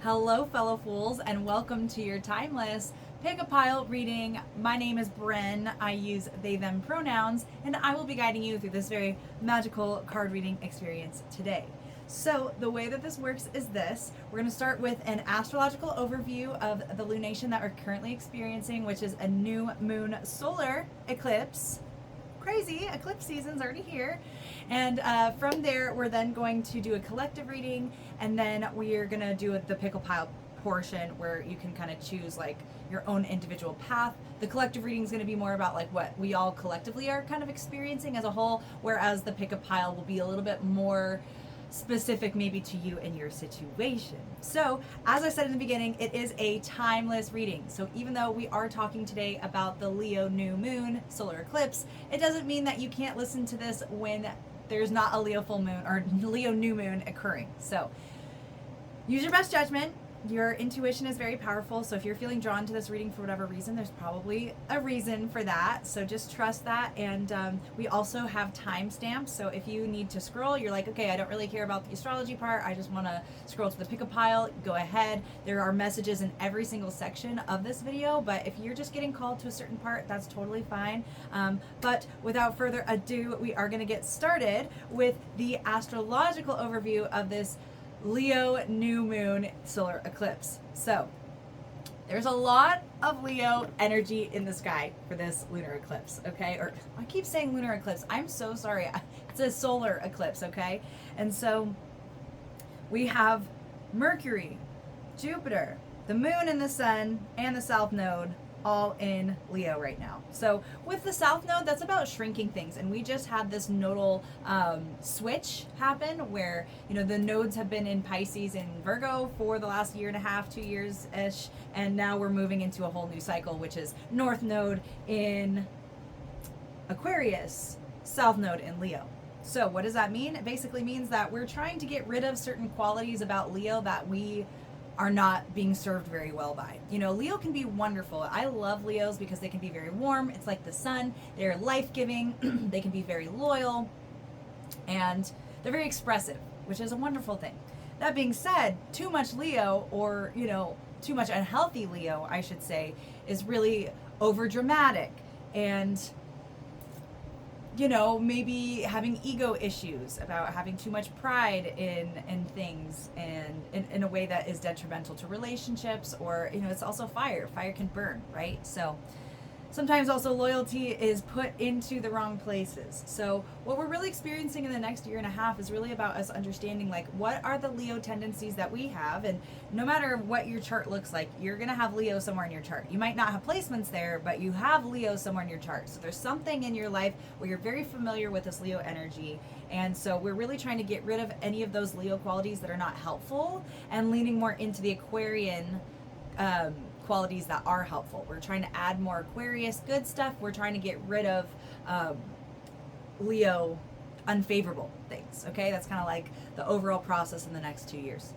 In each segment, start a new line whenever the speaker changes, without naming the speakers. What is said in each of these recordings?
Hello, fellow fools, and welcome to your timeless pick a pile reading. My name is Bren. I use they, them pronouns, and I will be guiding you through this very magical card reading experience today. So, the way that this works is this. We're going to start with an astrological overview of the lunation that we're currently experiencing, which is a new moon solar eclipse. Crazy, eclipse season's already here. And from there, we're then going to do a collective reading, and then we're going to do the pickle pile portion where you can kind of choose like your own individual path. The collective reading is going to be more about like what we all collectively are kind of experiencing as a whole, whereas the pick a pile will be a little bit more specific maybe to you and your situation. So, as I said in the beginning, it is a timeless reading. So even though we are talking today about the Leo new moon solar eclipse, it doesn't mean that you can't listen to this when there's not a Leo full moon or Leo new moon occurring. So use your best judgment. Your intuition is very powerful, so if you're feeling drawn to this reading for whatever reason, there's probably a reason for that, so just trust that. And we also have timestamps, so if you need to scroll, you're like, okay, I don't really care about the astrology part, I just want to scroll to the pick a pile, go ahead. There are messages in every single section of this video, but if you're just getting called to a certain part, that's totally fine. But without further ado, we are going to get started with the astrological overview of this Leo new moon solar eclipse. So there's a lot of Leo energy in the sky for this lunar eclipse, okay? Or I keep saying lunar eclipse. I'm so sorry. It's a solar eclipse, okay? And so we have Mercury, Jupiter, the moon and the sun, and the south node all in Leo right now. So with the south node, that's about shrinking things, and we just had this nodal switch happen where, you know, the nodes have been in Pisces and Virgo for the last year and a half, 2 years ish, and now we're moving into a whole new cycle, which is north node in Aquarius, south node in Leo. So what does that mean? It basically means that we're trying to get rid of certain qualities about Leo that we are not being served very well by. You know, Leo can be wonderful. I love Leos because they can be very warm. It's like the sun. They're life-giving. They can be very loyal. And they're very expressive, which is a wonderful thing. That being said, too much Leo, or, you know, too much unhealthy Leo, I should say, is really over-dramatic. And you know, maybe having ego issues about having too much pride in things, and in a way that is detrimental to relationships, or, you know, it's also fire. Fire can burn, right? So sometimes also loyalty is put into the wrong places. So what we're really experiencing in the next year and a half is really about us understanding, like, what are the Leo tendencies that we have. And no matter what your chart looks like, you're going to have Leo somewhere in your chart. You might not have placements there, but you have Leo somewhere in your chart. So there's something in your life where you're very familiar with this Leo energy. And so we're really trying to get rid of any of those Leo qualities that are not helpful and leaning more into the Aquarian qualities that are helpful. We're trying to add more Aquarius good stuff. We're trying to get rid of Leo unfavorable things. Okay, that's kind of like the overall process in the next 2 years.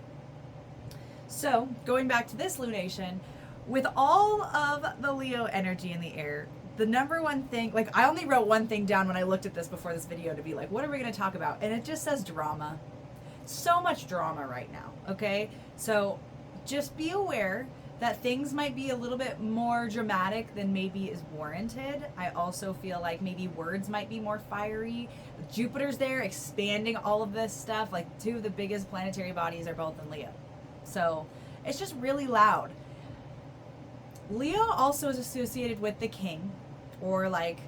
So going back to this lunation, with all of the Leo energy in the air, the number one thing, like, I only wrote one thing down when I looked at this before this video to be like, what are we going to talk about? And it just says drama. So much drama right now. Okay, so just be aware that things might be a little bit more dramatic than maybe is warranted. I also feel like maybe words might be more fiery. Jupiter's there expanding all of this stuff. Like, two of the biggest planetary bodies are both in Leo. So it's just really loud. Leo also is associated with the king, or, like,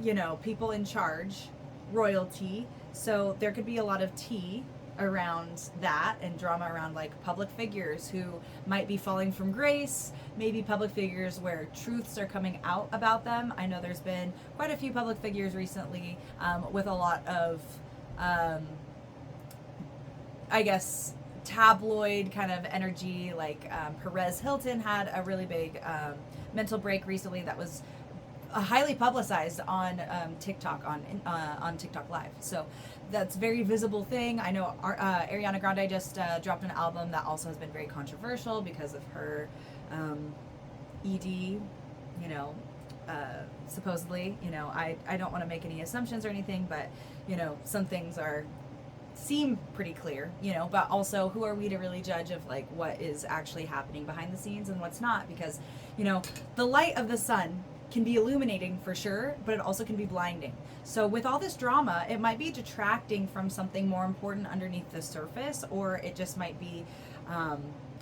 you know, people in charge, royalty. So there could be a lot of tea around that, and drama around, like, public figures who might be falling from grace, maybe public figures where truths are coming out about them. I know there's been quite a few public figures recently with a lot of I guess tabloid kind of energy, like Perez Hilton had a really big mental break recently that was highly publicized on TikTok, on TikTok Live. So that's a very visible thing. I know Ariana Grande just dropped an album that also has been very controversial because of her ED, you know, supposedly. You know, I don't want to make any assumptions or anything, but, you know, some things are seem pretty clear, you know, but also who are we to really judge of like what is actually happening behind the scenes and what's not? Because, you know, the light of the sun can be illuminating for sure, but it also can be blinding. So with all this drama, it might be detracting from something more important underneath the surface, or it just might be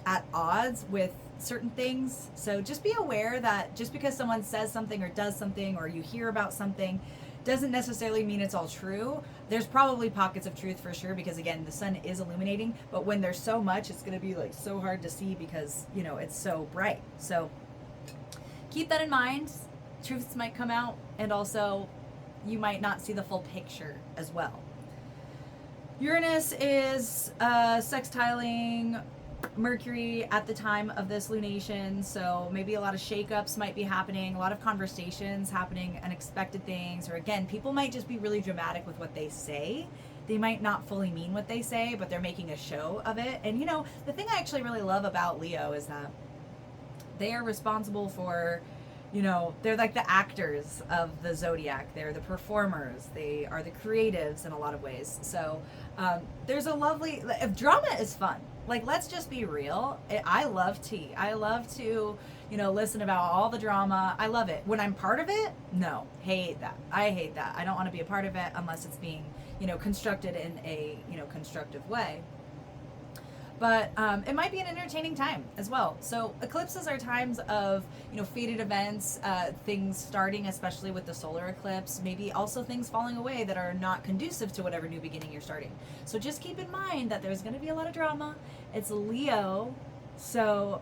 at odds with certain things. So just be aware that just because someone says something or does something, or you hear about something, doesn't necessarily mean it's all true. There's probably pockets of truth for sure, because again, the sun is illuminating, but when there's so much, it's going to be like so hard to see because, you know, it's so bright. So keep that in mind. Truths might come out, and also you might not see the full picture as well. Uranus is sextiling Mercury at the time of this lunation, so maybe a lot of shakeups might be happening, a lot of conversations happening, unexpected things, or again, people might just be really dramatic with what they say. They might not fully mean what they say, but they're making a show of it. And you know, the thing I actually really love about Leo is that they are responsible for, you know, they're like the actors of the zodiac. They're the performers. They are the creatives in a lot of ways. So there's a lovely, if drama is fun, like let's just be real. I love tea. I love to, you know, listen about all the drama. I love it. When I'm part of it, no, hate that. I hate that. I don't want to be a part of it unless it's being, you know, constructed in a, you know, constructive way. But it might be an entertaining time as well. So eclipses are times of, you know, fated events, things starting, especially with the solar eclipse, maybe also things falling away that are not conducive to whatever new beginning you're starting. So just keep in mind that there's going to be a lot of drama. It's Leo, so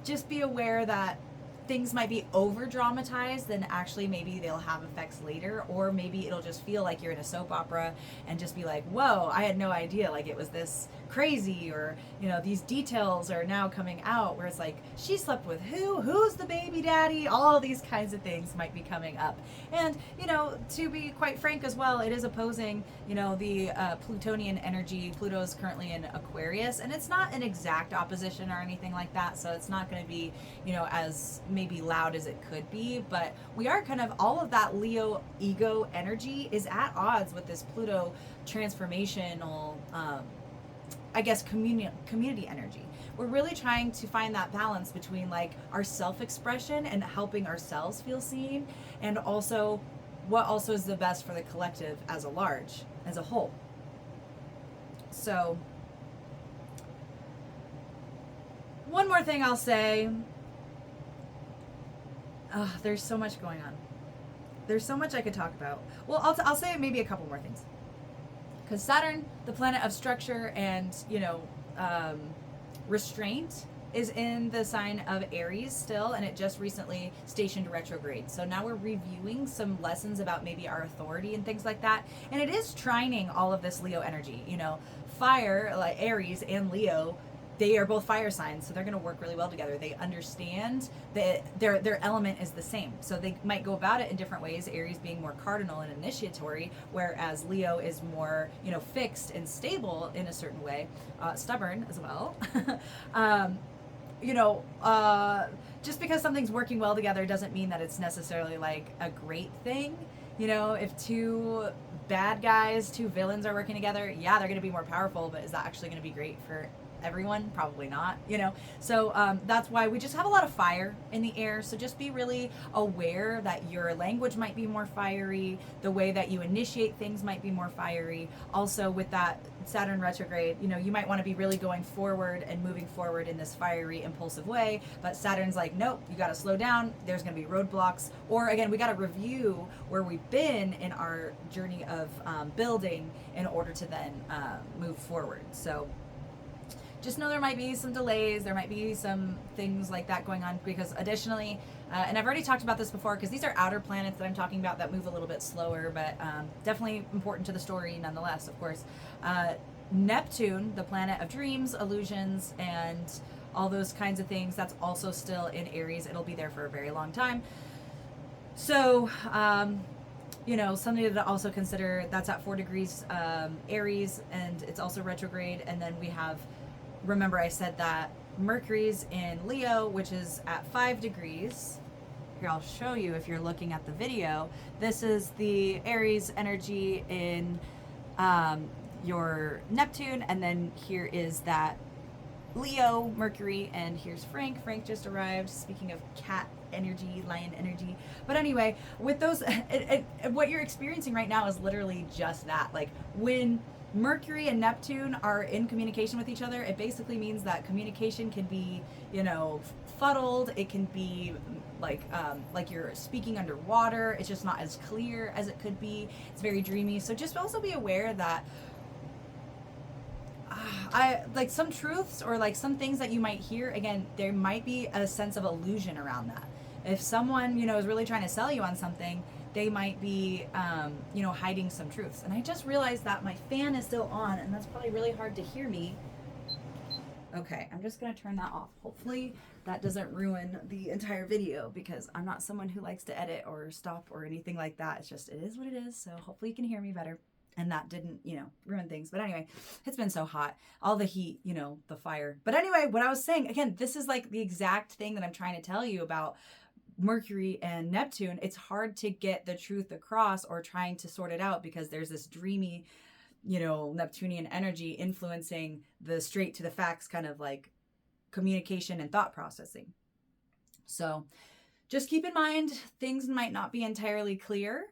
just be aware that things might be over dramatized, then actually maybe they'll have effects later, or maybe it'll just feel like you're in a soap opera and just be like, whoa, I had no idea, like it was this crazy, or you know, these details are now coming out where it's like, she slept with who's the baby daddy, all these kinds of things might be coming up. And you know, to be quite frank as well, it is opposing, you know, the Plutonian energy. Pluto's currently in Aquarius, and it's not an exact opposition or anything like that, so it's not going to be, you know, as maybe loud as it could be, but we are kind of, all of that Leo ego energy is at odds with this Pluto transformational, I guess, community energy. We're really trying to find that balance between like our self-expression and helping ourselves feel seen, and also what also is the best for the collective as a whole. So one more thing I'll say. There's so much going on. There's so much I could talk about. Well, I'll say maybe a couple more things. Because Saturn, the planet of structure and, you know, restraint, is in the sign of Aries still, and it just recently stationed retrograde. So now we're reviewing some lessons about maybe our authority and things like that. And it is trining all of this Leo energy. You know, fire, like Aries and Leo, they are both fire signs, so they're going to work really well together. They understand that their element is the same, so they might go about it in different ways. Aries being more cardinal and initiatory, whereas Leo is more, you know, fixed and stable in a certain way, stubborn as well. You know, just because something's working well together doesn't mean that it's necessarily like a great thing. You know, if two bad guys, two villains are working together, yeah, they're going to be more powerful, but is that actually going to be great for everyone? Probably not, you know. So that's why we just have a lot of fire in the air. So just be really aware that your language might be more fiery, the way that you initiate things might be more fiery. Also with that Saturn retrograde, you know, you might want to be really going forward and moving forward in this fiery, impulsive way, but Saturn's like, nope, you got to slow down. There's going to be roadblocks, or again, we got to review where we've been in our journey of building in order to then move forward. So just know there might be some delays, there might be some things like that going on, because additionally, and I've already talked about this before, because these are outer planets that I'm talking about that move a little bit slower, but definitely important to the story nonetheless, of course. Neptune, the planet of dreams, illusions, and all those kinds of things, that's also still in Aries. It'll be there for a very long time. So, you know, something to also consider, that's at 4 degrees Aries, and it's also retrograde. And then we have, remember I said that Mercury's in Leo, which is at 5 degrees. Here, I'll show you if you're looking at the video. This is the Aries energy in your Neptune, and then here is that Leo, Mercury, and here's Frank. Frank just arrived. Speaking of cat energy, lion energy. But anyway, with those, what you're experiencing right now is literally just that. Like when Mercury and Neptune are in communication with each other, it basically means that communication can be, you know, fuddled. It can be like you're speaking underwater. It's just not as clear as it could be. It's very dreamy. So just also be aware that I like some truths or like some things that you might hear. Again, there might be a sense of illusion around that. If someone, you know, is really trying to sell you on something, they might be, you know, hiding some truths. And I just realized that my fan is still on, and that's probably really hard to hear me. Okay, I'm just gonna turn that off. Hopefully that doesn't ruin the entire video, because I'm not someone who likes to edit or stop or anything like that. It's just, it is what it is. So hopefully you can hear me better. And that didn't, you know, ruin things. But anyway, it's been so hot. All the heat, you know, the fire. But anyway, what I was saying, again, this is like the exact thing that I'm trying to tell you about Mercury and Neptune. It's hard to get the truth across or trying to sort it out because there's this dreamy, you know, Neptunian energy influencing the straight to the facts kind of like communication and thought processing. So just keep in mind, things might not be entirely clear.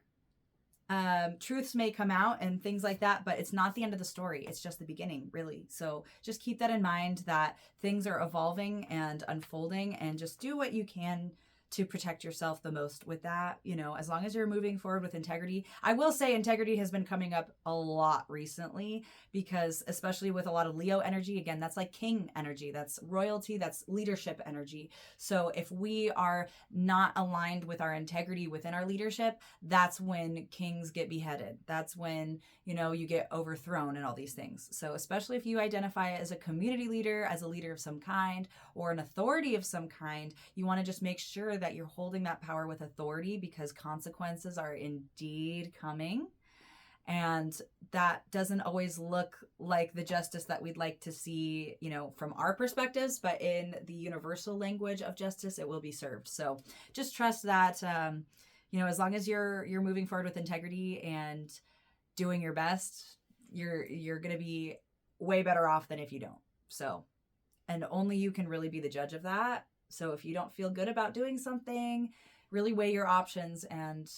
Truths may come out and things like that, but it's not the end of the story. It's just the beginning, really. So just keep that in mind, that things are evolving and unfolding, and just do what you can to protect yourself the most with that, you know, as long as you're moving forward with integrity. I will say integrity has been coming up a lot recently, because especially with a lot of Leo energy, again, that's like king energy, that's royalty, that's leadership energy. So if we are not aligned with our integrity within our leadership, that's when kings get beheaded. That's when, you know, you get overthrown and all these things. So especially if you identify as a community leader, as a leader of some kind, or an authority of some kind, you want to just make sure that you're holding that power with authority, because consequences are indeed coming. And that doesn't always look like the justice that we'd like to see, you know, from our perspectives, but in the universal language of justice, it will be served. So just trust that, you know, as long as you're moving forward with integrity and doing your best, you're going to be way better off than if you don't. So, and only you can really be the judge of that. So if you don't feel good about doing something, really weigh your options and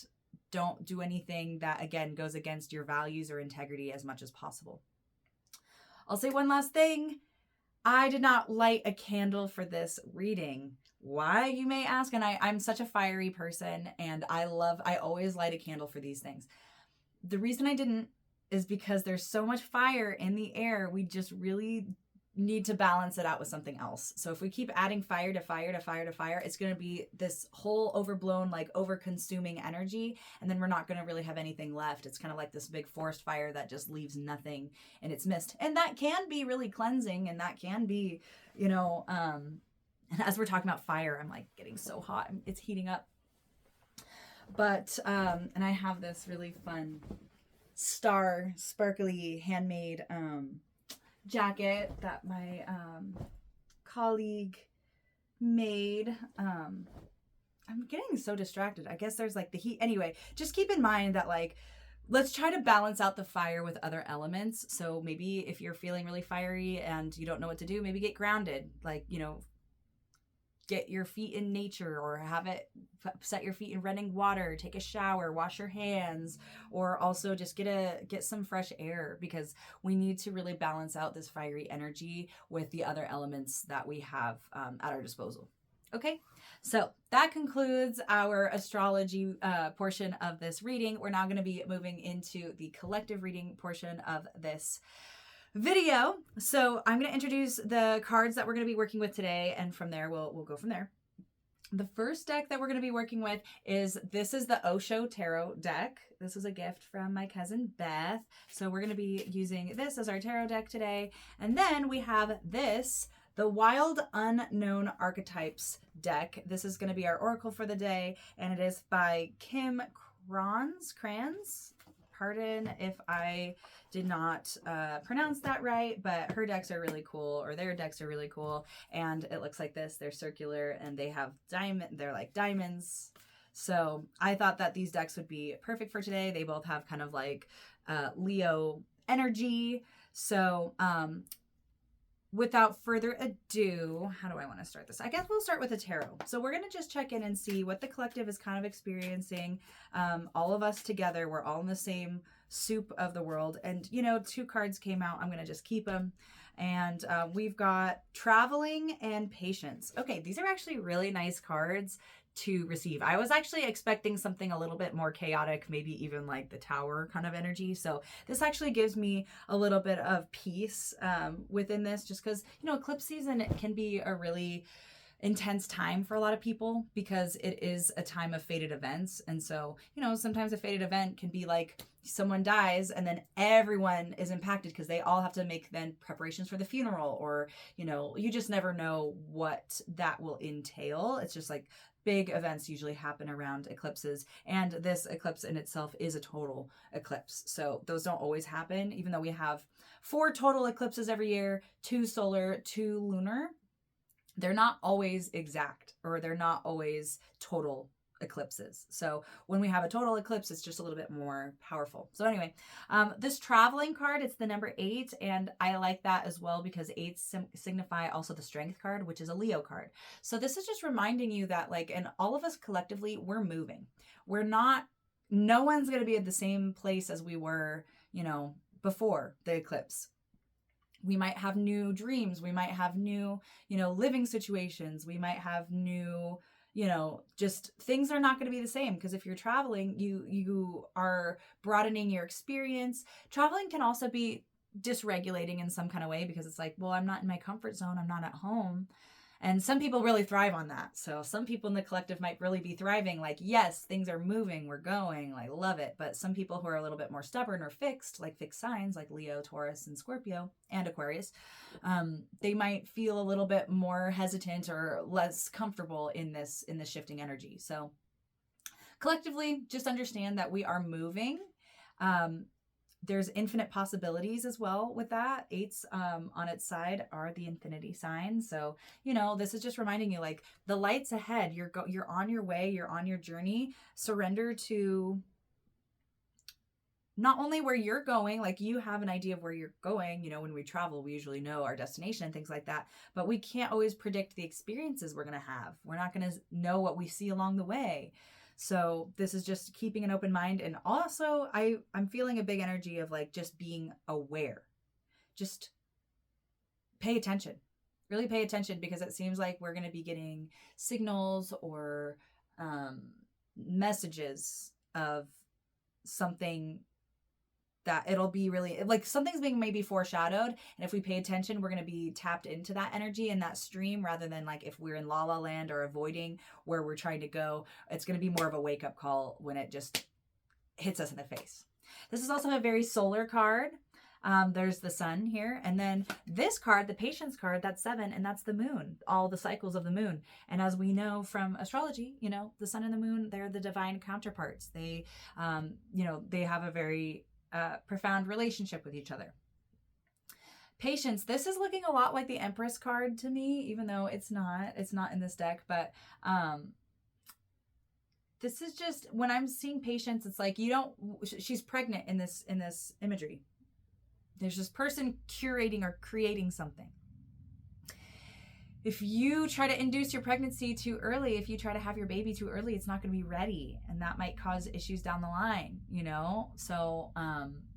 don't do anything that, again, goes against your values or integrity as much as possible. I'll say one last thing. I did not light a candle for this reading. Why, you may ask? And I'm such a fiery person, and I always light a candle for these things. The reason I didn't is because there's so much fire in the air. We just really need to balance it out with something else. So if we keep adding fire to fire to fire to fire, it's going to be this whole overblown, like over-consuming energy, and then we're not going to really have anything left. It's kind of like this big forest fire that just leaves nothing in its midst. And that can be really cleansing, and that can be, you know, and as we're talking about fire, I'm like getting so hot. It's heating up. But, and I have this really fun star, sparkly, handmade, jacket that my colleague made. I'm getting so distracted. I guess there's like the heat. Anyway, just keep in mind that, like, let's try to balance out the fire with other elements. So maybe if you're feeling really fiery and you don't know what to do, maybe get grounded. Like, you know, get your feet in nature, or set your feet in running water, take a shower, wash your hands, or also just get some fresh air, because we need to really balance out this fiery energy with the other elements that we have at our disposal. Okay, so that concludes our astrology portion of this reading. We're now going to be moving into the collective reading portion of this video. So I'm going to introduce the cards that we're going to be working with today, and from there we'll go from there. The first deck that we're going to be working with is the Osho Tarot deck. This is a gift from my cousin Beth. So we're going to be using this as our tarot deck today. And then we have the Wild Unknown Archetypes deck. This is going to be our oracle for the day, and it is by Kim Kranz. Pardon if I did not pronounce that right, but her decks are really cool, or their decks are really cool. And it looks like this. They're circular, and they have they're like diamonds. So I thought that these decks would be perfect for today. They both have kind of like Leo energy. So, without further ado, how do I want to start this? I guess we'll start with a tarot. So we're going to just check in and see what the collective is kind of experiencing. All of us together, we're all in the same soup of the world. And, you know, 2 cards came out. I'm going to just keep them. And we've got traveling and patience. Okay, these are actually really nice cards to receive. I was actually expecting something a little bit more chaotic, maybe even like the Tower kind of energy. So this actually gives me a little bit of peace within this, just because, you know, eclipse season, it can be a really intense time for a lot of people because it is a time of fated events. And so, you know, sometimes a fated event can be like someone dies and then everyone is impacted because they all have to make then preparations for the funeral, or, you know, you just never know what that will entail. It's just like big events usually happen around eclipses, and this eclipse in itself is a total eclipse. So those don't always happen, even though we have 4 total eclipses every year, 2 solar, 2 lunar. They're not always exact, or they're not always total eclipses. So when we have a total eclipse, it's just a little bit more powerful. So anyway, this traveling card, it's the number 8, and I like that as well because 8s signify also the strength card, which is a Leo card. So this is just reminding you that, like, and all of us collectively, we're moving. We're not, no one's going to be at the same place as we were, you know, before the eclipse. We might have new dreams. We might have new, you know, living situations. We might have new, you know, just things are not going to be the same, because if you're traveling, you are broadening your experience. Traveling can also be dysregulating in some kind of way, because it's like, well, I'm not in my comfort zone. I'm not at home. And some people really thrive on that. So some people in the collective might really be thriving, like, yes, things are moving, we're going, like, love it. But some people who are a little bit more stubborn or fixed, like fixed signs, like Leo, Taurus, and Scorpio, and Aquarius, they might feel a little bit more hesitant or less comfortable in this shifting energy. So collectively, just understand that we are moving. There's infinite possibilities as well with that. 8s on its side are the infinity sign. So, you know, this is just reminding you, like, the light's ahead. You're on your way. You're on your journey. Surrender to not only where you're going, like, you have an idea of where you're going. You know, when we travel, we usually know our destination and things like that, but we can't always predict the experiences we're going to have. We're not going to know what we see along the way. So this is just keeping an open mind. And also I'm feeling a big energy of, like, just being aware. Just pay attention. Really pay attention, because it seems like we're going to be getting signals or messages of something that it'll be really, like, something's being maybe foreshadowed. And if we pay attention, we're going to be tapped into that energy and that stream, rather than, like, if we're in la la land or avoiding where we're trying to go. It's going to be more of a wake up call when it just hits us in the face. This is also a very solar card. There's the sun here. And then this card, the patience card, that's 7, and that's the moon, all the cycles of the moon. And as we know from astrology, you know, the sun and the moon, they're the divine counterparts. They, you know, they have a very profound relationship with each other. Patience. This is looking a lot like the Empress card to me, even though it's not in this deck. But this is just, when I'm seeing patience, it's like, she's pregnant in this imagery. There's this person curating or creating something. If you try to induce your pregnancy too early, if you try to have your baby too early, it's not going to be ready, and that might cause issues down the line, you know? So,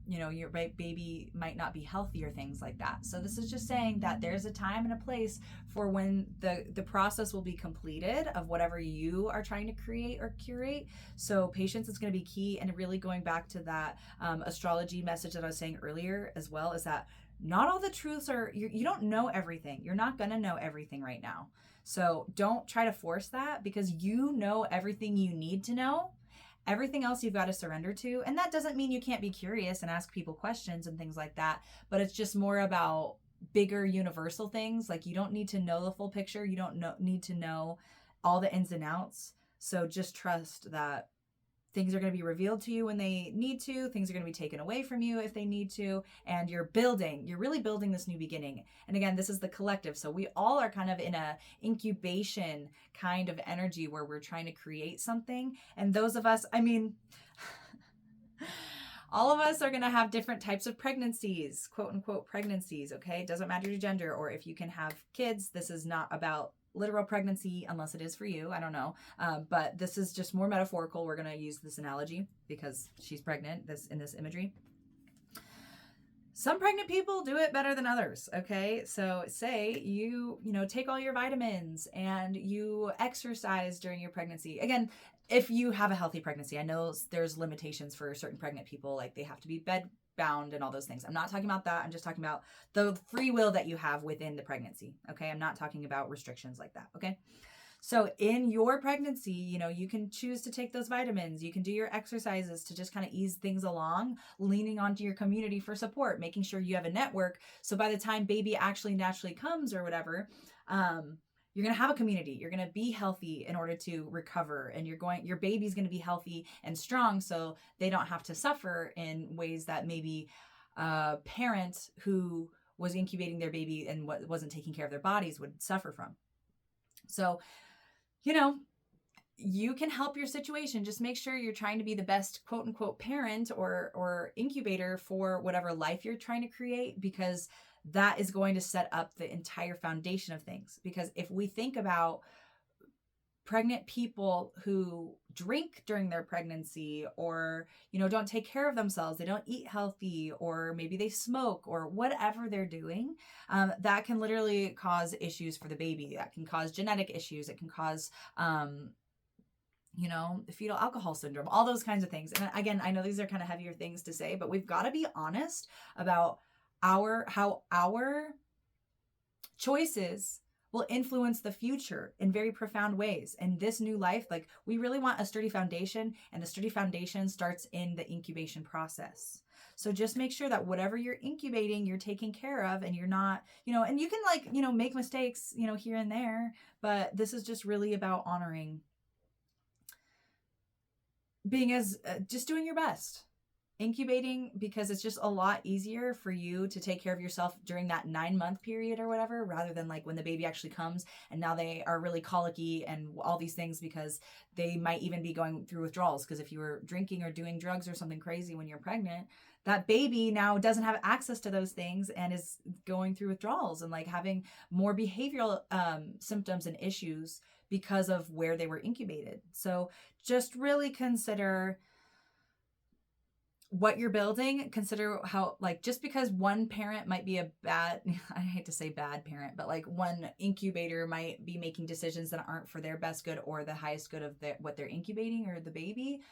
you know, your baby might not be healthy or things like that. So this is just saying that there's a time and a place for when the process will be completed of whatever you are trying to create or curate. So patience is going to be key, and really going back to that astrology message that I was saying earlier as well, is that not all the truths are, you don't know everything. You're not going to know everything right now. So don't try to force that, because you know everything you need to know. Everything else you've got to surrender to. And that doesn't mean you can't be curious and ask people questions and things like that, but it's just more about bigger universal things. Like, you don't need to know the full picture. You don't need to know all the ins and outs. So just trust that things are going to be revealed to you when they need to. Things are going to be taken away from you if they need to. And you're really building this new beginning. And again, this is the collective. So we all are kind of in a incubation kind of energy where we're trying to create something. And those of us, I mean, All of us are going to have different types of pregnancies, quote unquote pregnancies, okay? It doesn't matter your gender or if you can have kids. This is not about literal pregnancy unless it is for you. I don't know. But this is just more metaphorical. We're going to use this analogy because she's pregnant in this imagery. Some pregnant people do it better than others, okay? So say you take all your vitamins and you exercise during your pregnancy. Again, if you have a healthy pregnancy, I know there's limitations for certain pregnant people, like they have to be bed bound and all those things. I'm not talking about that. I'm just talking about the free will that you have within the pregnancy, okay? I'm not talking about restrictions like that, okay? So in your pregnancy, you can choose to take those vitamins. You can do your exercises to just kind of ease things along, leaning onto your community for support, making sure you have a network. So by the time baby actually naturally comes or whatever, you're going to have a community. You're going to be healthy in order to recover, and your baby's going to be healthy and strong so they don't have to suffer in ways that maybe a parent who was incubating their baby and wasn't taking care of their bodies would suffer from. So, you can help your situation. Just make sure you're trying to be the best quote unquote parent or incubator for whatever life you're trying to create, because that is going to set up the entire foundation of things. Because if we think about pregnant people who drink during their pregnancy or, don't take care of themselves, they don't eat healthy, or maybe they smoke or whatever they're doing, that can literally cause issues for the baby. That can cause genetic issues. It can cause, fetal alcohol syndrome, all those kinds of things. And again, I know these are kind of heavier things to say, but we've got to be honest about how our choices will influence the future in very profound ways. And this new life, like, we really want a sturdy foundation, and the sturdy foundation starts in the incubation process. So just make sure that whatever you're incubating, you're taking care of, and you're not, and you can make mistakes, here and there, but this is just really about honoring being just doing your best. Incubating, because it's just a lot easier for you to take care of yourself during that 9-month period or whatever, rather than like when the baby actually comes and now they are really colicky and all these things, because they might even be going through withdrawals. Because if you were drinking or doing drugs or something crazy when you're pregnant, that baby now doesn't have access to those things and is going through withdrawals and like having more behavioral symptoms and issues because of where they were incubated. So just really consider what you're building. Consider how, like, just because one parent might be a bad, I hate to say bad parent, but like one incubator might be making decisions that aren't for their best good or the highest good of what they're incubating or the baby,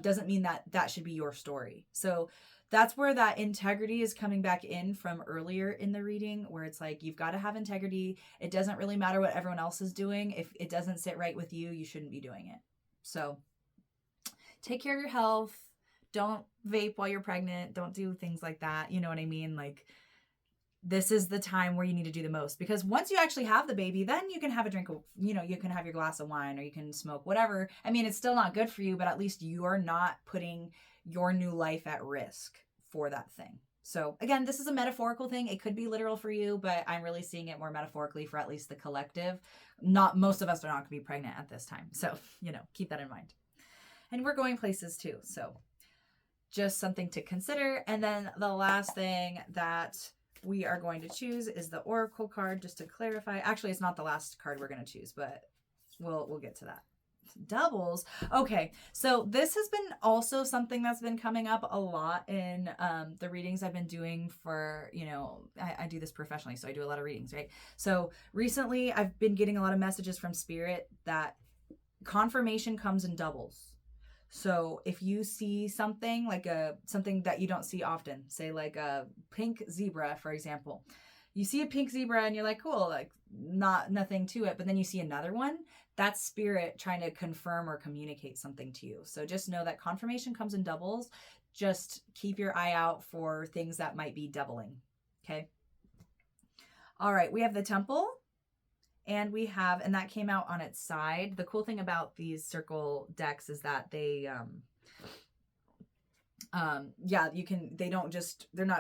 doesn't mean that should be your story. So that's where that integrity is coming back in from earlier in the reading, where it's like, you've got to have integrity. It doesn't really matter what everyone else is doing. If it doesn't sit right with you, you shouldn't be doing it. So take care of your health. Don't vape while you're pregnant. Don't do things like that. You know what I mean? Like, this is the time where you need to do the most, because once you actually have the baby, then you can have a drink of, you can have your glass of wine, or you can smoke, whatever. I mean, it's still not good for you, but at least you're not putting your new life at risk for that thing. So again, this is a metaphorical thing. It could be literal for you, but I'm really seeing it more metaphorically for at least the collective. Not most of us are not going to be pregnant at this time. So, keep that in mind. And we're going places too. So just something to consider. And then the last thing that we are going to choose is the Oracle card, just to clarify. Actually, it's not the last card we're going to choose, but we'll get to that. Doubles. Okay, so this has been also something that's been coming up a lot in the readings I've been doing for, I do this professionally, so I do a lot of readings, right? So recently I've been getting a lot of messages from Spirit that confirmation comes in doubles. So if you see something like something that you don't see often, say like a pink zebra, for example, you see a pink zebra and you're like, cool, like nothing to it. But then you see another one, that's Spirit trying to confirm or communicate something to you. So just know that confirmation comes in doubles. Just keep your eye out for things that might be doubling. Okay. All right. We have the Temple. And that came out on its side. The cool thing about these circle decks is that they, they're not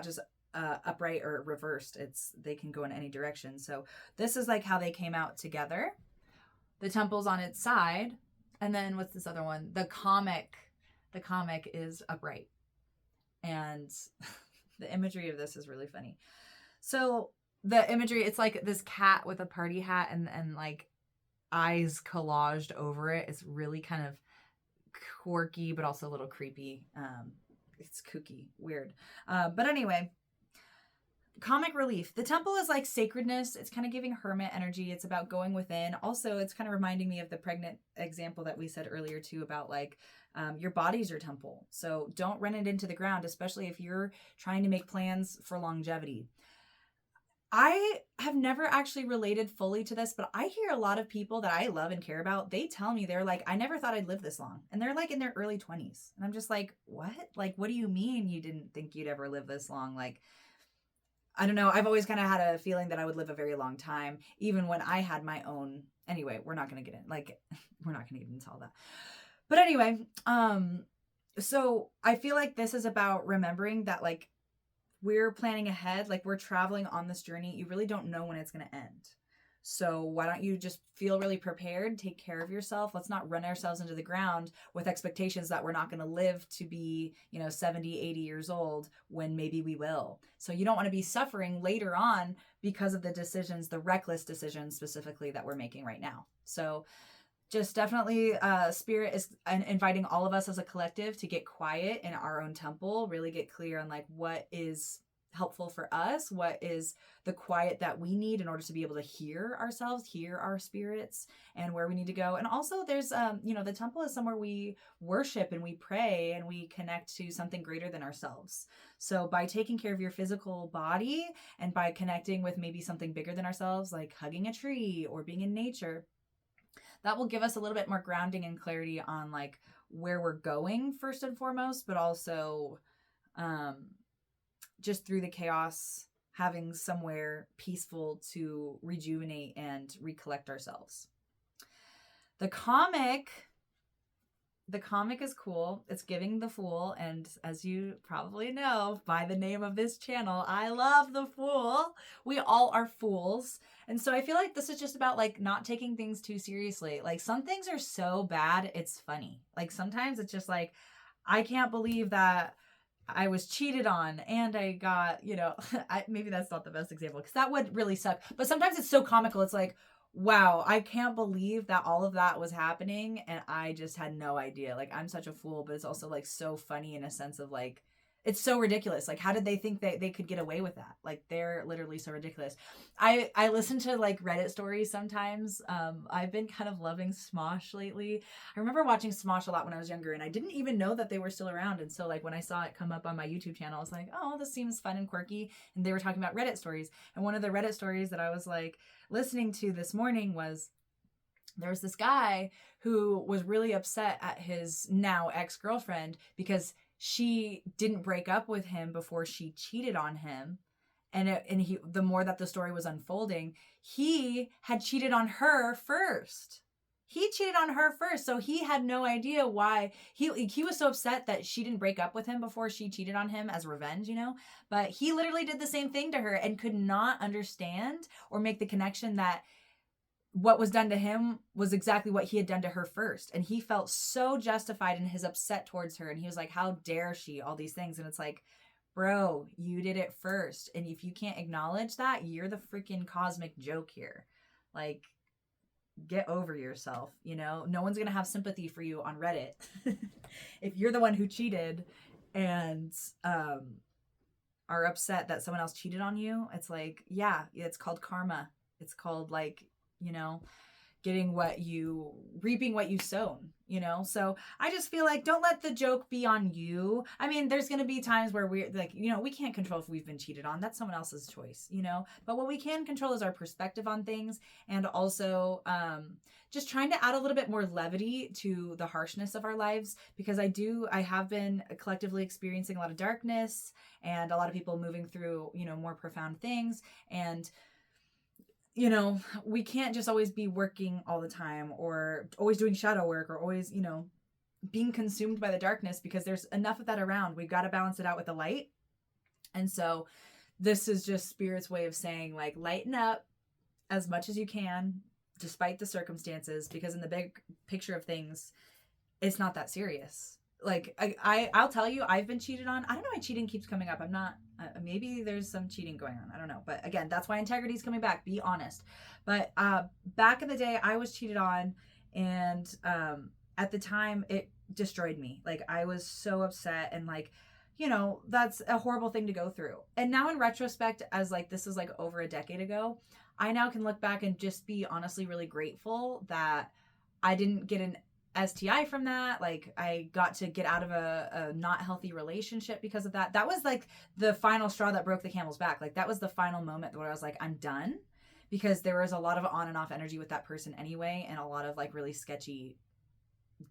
just upright or reversed. They can go in any direction. So this is like how they came out together. The Temple's on its side. And then what's this other one? The comic is upright. And the imagery of this is really funny. So the imagery, it's like this cat with a party hat and like eyes collaged over it. It's really kind of quirky, but also a little creepy. It's kooky, weird. But anyway, comic relief. The temple is like sacredness. It's kind of giving hermit energy. It's about going within. Also, it's kind of reminding me of the pregnant example that we said earlier too, about like your body's your temple. So don't run it into the ground, especially if you're trying to make plans for longevity. I have never actually related fully to this, but I hear a lot of people that I love and care about. They tell me, they're like, I never thought I'd live this long. And they're like in their early 20s. And I'm just like, what? Like, what do you mean you didn't think you'd ever live this long? Like, I don't know. I've always kind of had a feeling that I would live a very long time, even when I had my own. Anyway, we're not going to get in. Like, we're not going to get into all that. But anyway, so I feel like this is about remembering that, like, we're planning ahead, like we're traveling on this journey. You really don't know when it's going to end. So why don't you just feel really prepared, take care of yourself. Let's not run ourselves into the ground with expectations that we're not going to live to be, 70, 80 years old when maybe we will. So you don't want to be suffering later on because of the decisions, the reckless decisions specifically that we're making right now. So just definitely Spirit is inviting all of us as a collective to get quiet in our own temple, really get clear on like what is helpful for us, what is the quiet that we need in order to be able to hear ourselves, hear our spirits, and where we need to go. And also there's the temple is somewhere we worship and we pray and we connect to something greater than ourselves. So by taking care of your physical body and by connecting with maybe something bigger than ourselves, like hugging a tree or being in nature, that will give us a little bit more grounding and clarity on like where we're going first and foremost, but also just through the chaos, having somewhere peaceful to rejuvenate and recollect ourselves. The comic is cool. It's giving the Fool. And as you probably know by the name of this channel, I love the Fool. We all are fools. And so I feel like this is just about like not taking things too seriously. Like some things are so bad, it's funny. Like sometimes it's just like, I can't believe that I was cheated on and I got, maybe that's not the best example because that would really suck. But sometimes it's so comical. It's like, wow, I can't believe that all of that was happening and I just had no idea. Like, I'm such a fool, but it's also like so funny in a sense of like, it's so ridiculous. Like, how did they think that they could get away with that? Like, they're literally so ridiculous. I listen to like Reddit stories sometimes. I've been kind of loving Smosh lately. I remember watching Smosh a lot when I was younger and I didn't even know that they were still around. And so like when I saw it come up on my YouTube channel, I was like, oh, this seems fun and quirky. And they were talking about Reddit stories. And one of the Reddit stories that I was like listening to this morning was, there was this guy who was really upset at his now ex-girlfriend because she didn't break up with him before she cheated on him. And the more that the story was unfolding, he had cheated on her first. He cheated on her first. So he had no idea why he was so upset that she didn't break up with him before she cheated on him as revenge, but he literally did the same thing to her and could not understand or make the connection that what was done to him was exactly what he had done to her first. And he felt so justified in his upset towards her. And he was like, how dare she, all these things. And it's like, bro, you did it first. And if you can't acknowledge that, you're the freaking cosmic joke here. Like, get over yourself. No one's going to have sympathy for you on Reddit. If you're the one who cheated and are upset that someone else cheated on you, it's like, yeah, it's called karma. It's called like, reaping what you sown, So I just feel like don't let the joke be on you. I mean, there's going to be times where we're like, we can't control if we've been cheated on. That's someone else's choice, but what we can control is our perspective on things. And also just trying to add a little bit more levity to the harshness of our lives, because I have been collectively experiencing a lot of darkness and a lot of people moving through, more profound things. And we can't just always be working all the time or always doing shadow work or always, being consumed by the darkness, because there's enough of that around. We've got to balance it out with the light. And so this is just Spirit's way of saying, like, lighten up as much as you can, despite the circumstances, because in the big picture of things, it's not that serious. like I'll tell you, I've been cheated on. I don't know why cheating keeps coming up. I'm not, maybe there's some cheating going on. I don't know. But again, that's why integrity is coming back. Be honest. But back in the day, I was cheated on. And at the time, it destroyed me. Like, I was so upset. And like, you know, that's a horrible thing to go through. And now in retrospect, as like, this is like over a decade ago, I now can look back and just be honestly really grateful that I didn't get an STI from that. Like, I got to get out of a not healthy relationship because of that. That was like the final straw that broke the camel's back. Like, that was the final moment where I was like, I'm done, because there was a lot of on and off energy with that person anyway, and a lot of like really sketchy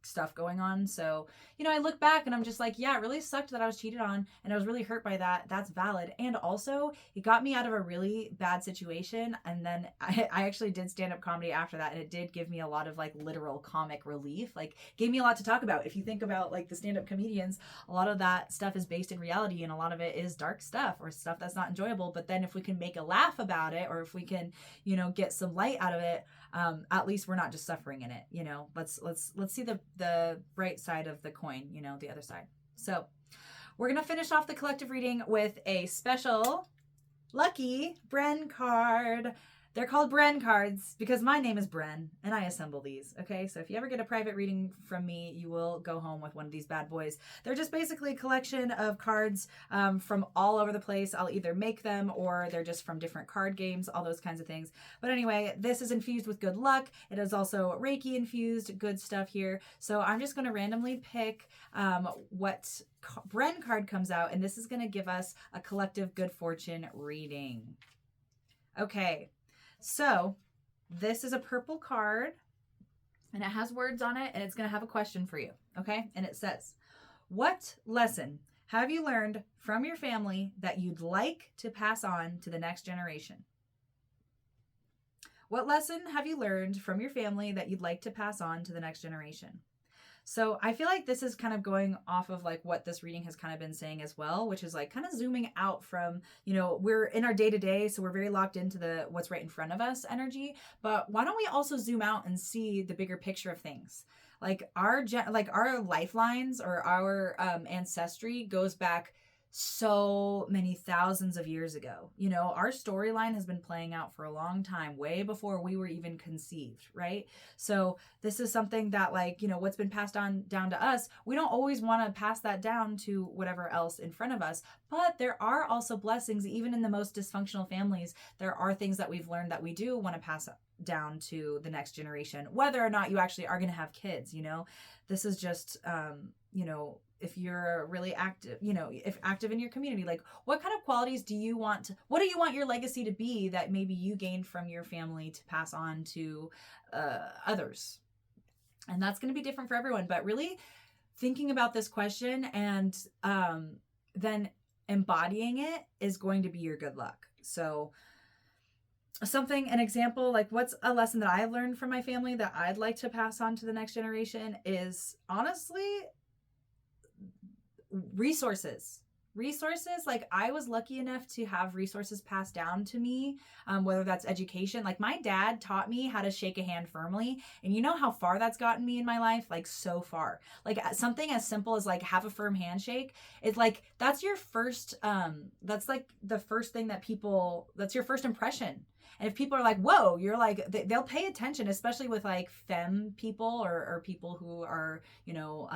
stuff going on. So, you know, I look back and I'm just like, yeah, it really sucked that I was cheated on and I was really hurt by that. That's valid. And also, it got me out of a really bad situation. And then I actually did stand-up comedy after that, and it did give me a lot of like literal comic relief. Like, gave me a lot to talk about. If you think about like the stand-up comedians, a lot of that stuff is based in reality, and a lot of it is dark stuff or stuff that's not enjoyable. But then if we can make a laugh about it, or if we can, you know, get some light out of it, at least we're not just suffering in it. You know, let's see the bright side of the coin, you know, the other side. So we're going to finish off the collective reading with a special lucky Bren card. They're called Bren cards because my name is Bren and I assemble these. Okay, so if you ever get a private reading from me, you will go home with one of these bad boys. They're just basically a collection of cards from all over the place. I'll either make them or they're just from different card games, all those kinds of things. But anyway, this is infused with good luck. It is also Reiki infused, good stuff here. So I'm just going to randomly pick what Bren card comes out, and this is going to give us a collective good fortune reading. Okay. So this is a purple card, and it has words on it, and it's going to have a question for you. Okay. And it says, what lesson have you learned from your family that you'd like to pass on to the next generation? What lesson have you learned from your family that you'd like to pass on to the next generation? So I feel like this is kind of going off of like what this reading has kind of been saying as well, which is like kind of zooming out from, you know, we're in our day to day, so we're very locked into the what's right in front of us energy. But why don't we also zoom out and see the bigger picture of things? Like our lifelines or our ancestry goes back so many thousands of years ago. You know, our storyline has been playing out for a long time, way before we were even conceived, right? So this is something that, like, you know, what's been passed on down to us, we don't always want to pass that down to whatever else in front of us. But there are also blessings, even in the most dysfunctional families. There are things that we've learned that we do want to pass down to the next generation, whether or not you actually are going to have kids. You know, this is just, you know, if you're really active, you know, if active in your community, like what kind of qualities do you want to, what do you want your legacy to be that maybe you gained from your family to pass on to others? And that's going to be different for everyone, but really thinking about this question and then embodying it is going to be your good luck. So an example, like what's a lesson that I've learned from my family that I'd like to pass on to the next generation is honestly resources. Like I was lucky enough to have resources passed down to me, whether that's education. Like my dad taught me how to shake a hand firmly, and you know how far that's gotten me in my life? Like so far. Like something as simple as like have a firm handshake. It's like that's your first that's like the first thing that people, that's your first impression. And if people are like, whoa, you're like, they'll pay attention, especially with like femme people or people who are, you know,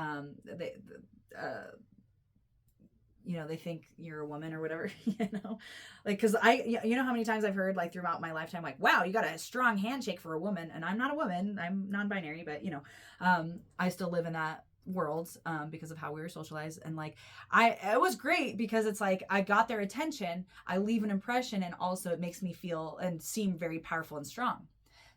you know, they think you're a woman or whatever, you know, like, cause you know how many times I've heard like throughout my lifetime, like, wow, you got a strong handshake for a woman. And I'm not a woman, I'm non-binary, but you know, I still live in that world, because of how we were socialized. And like, it was great because it's like, I got their attention, I leave an impression, and also it makes me feel and seem very powerful and strong.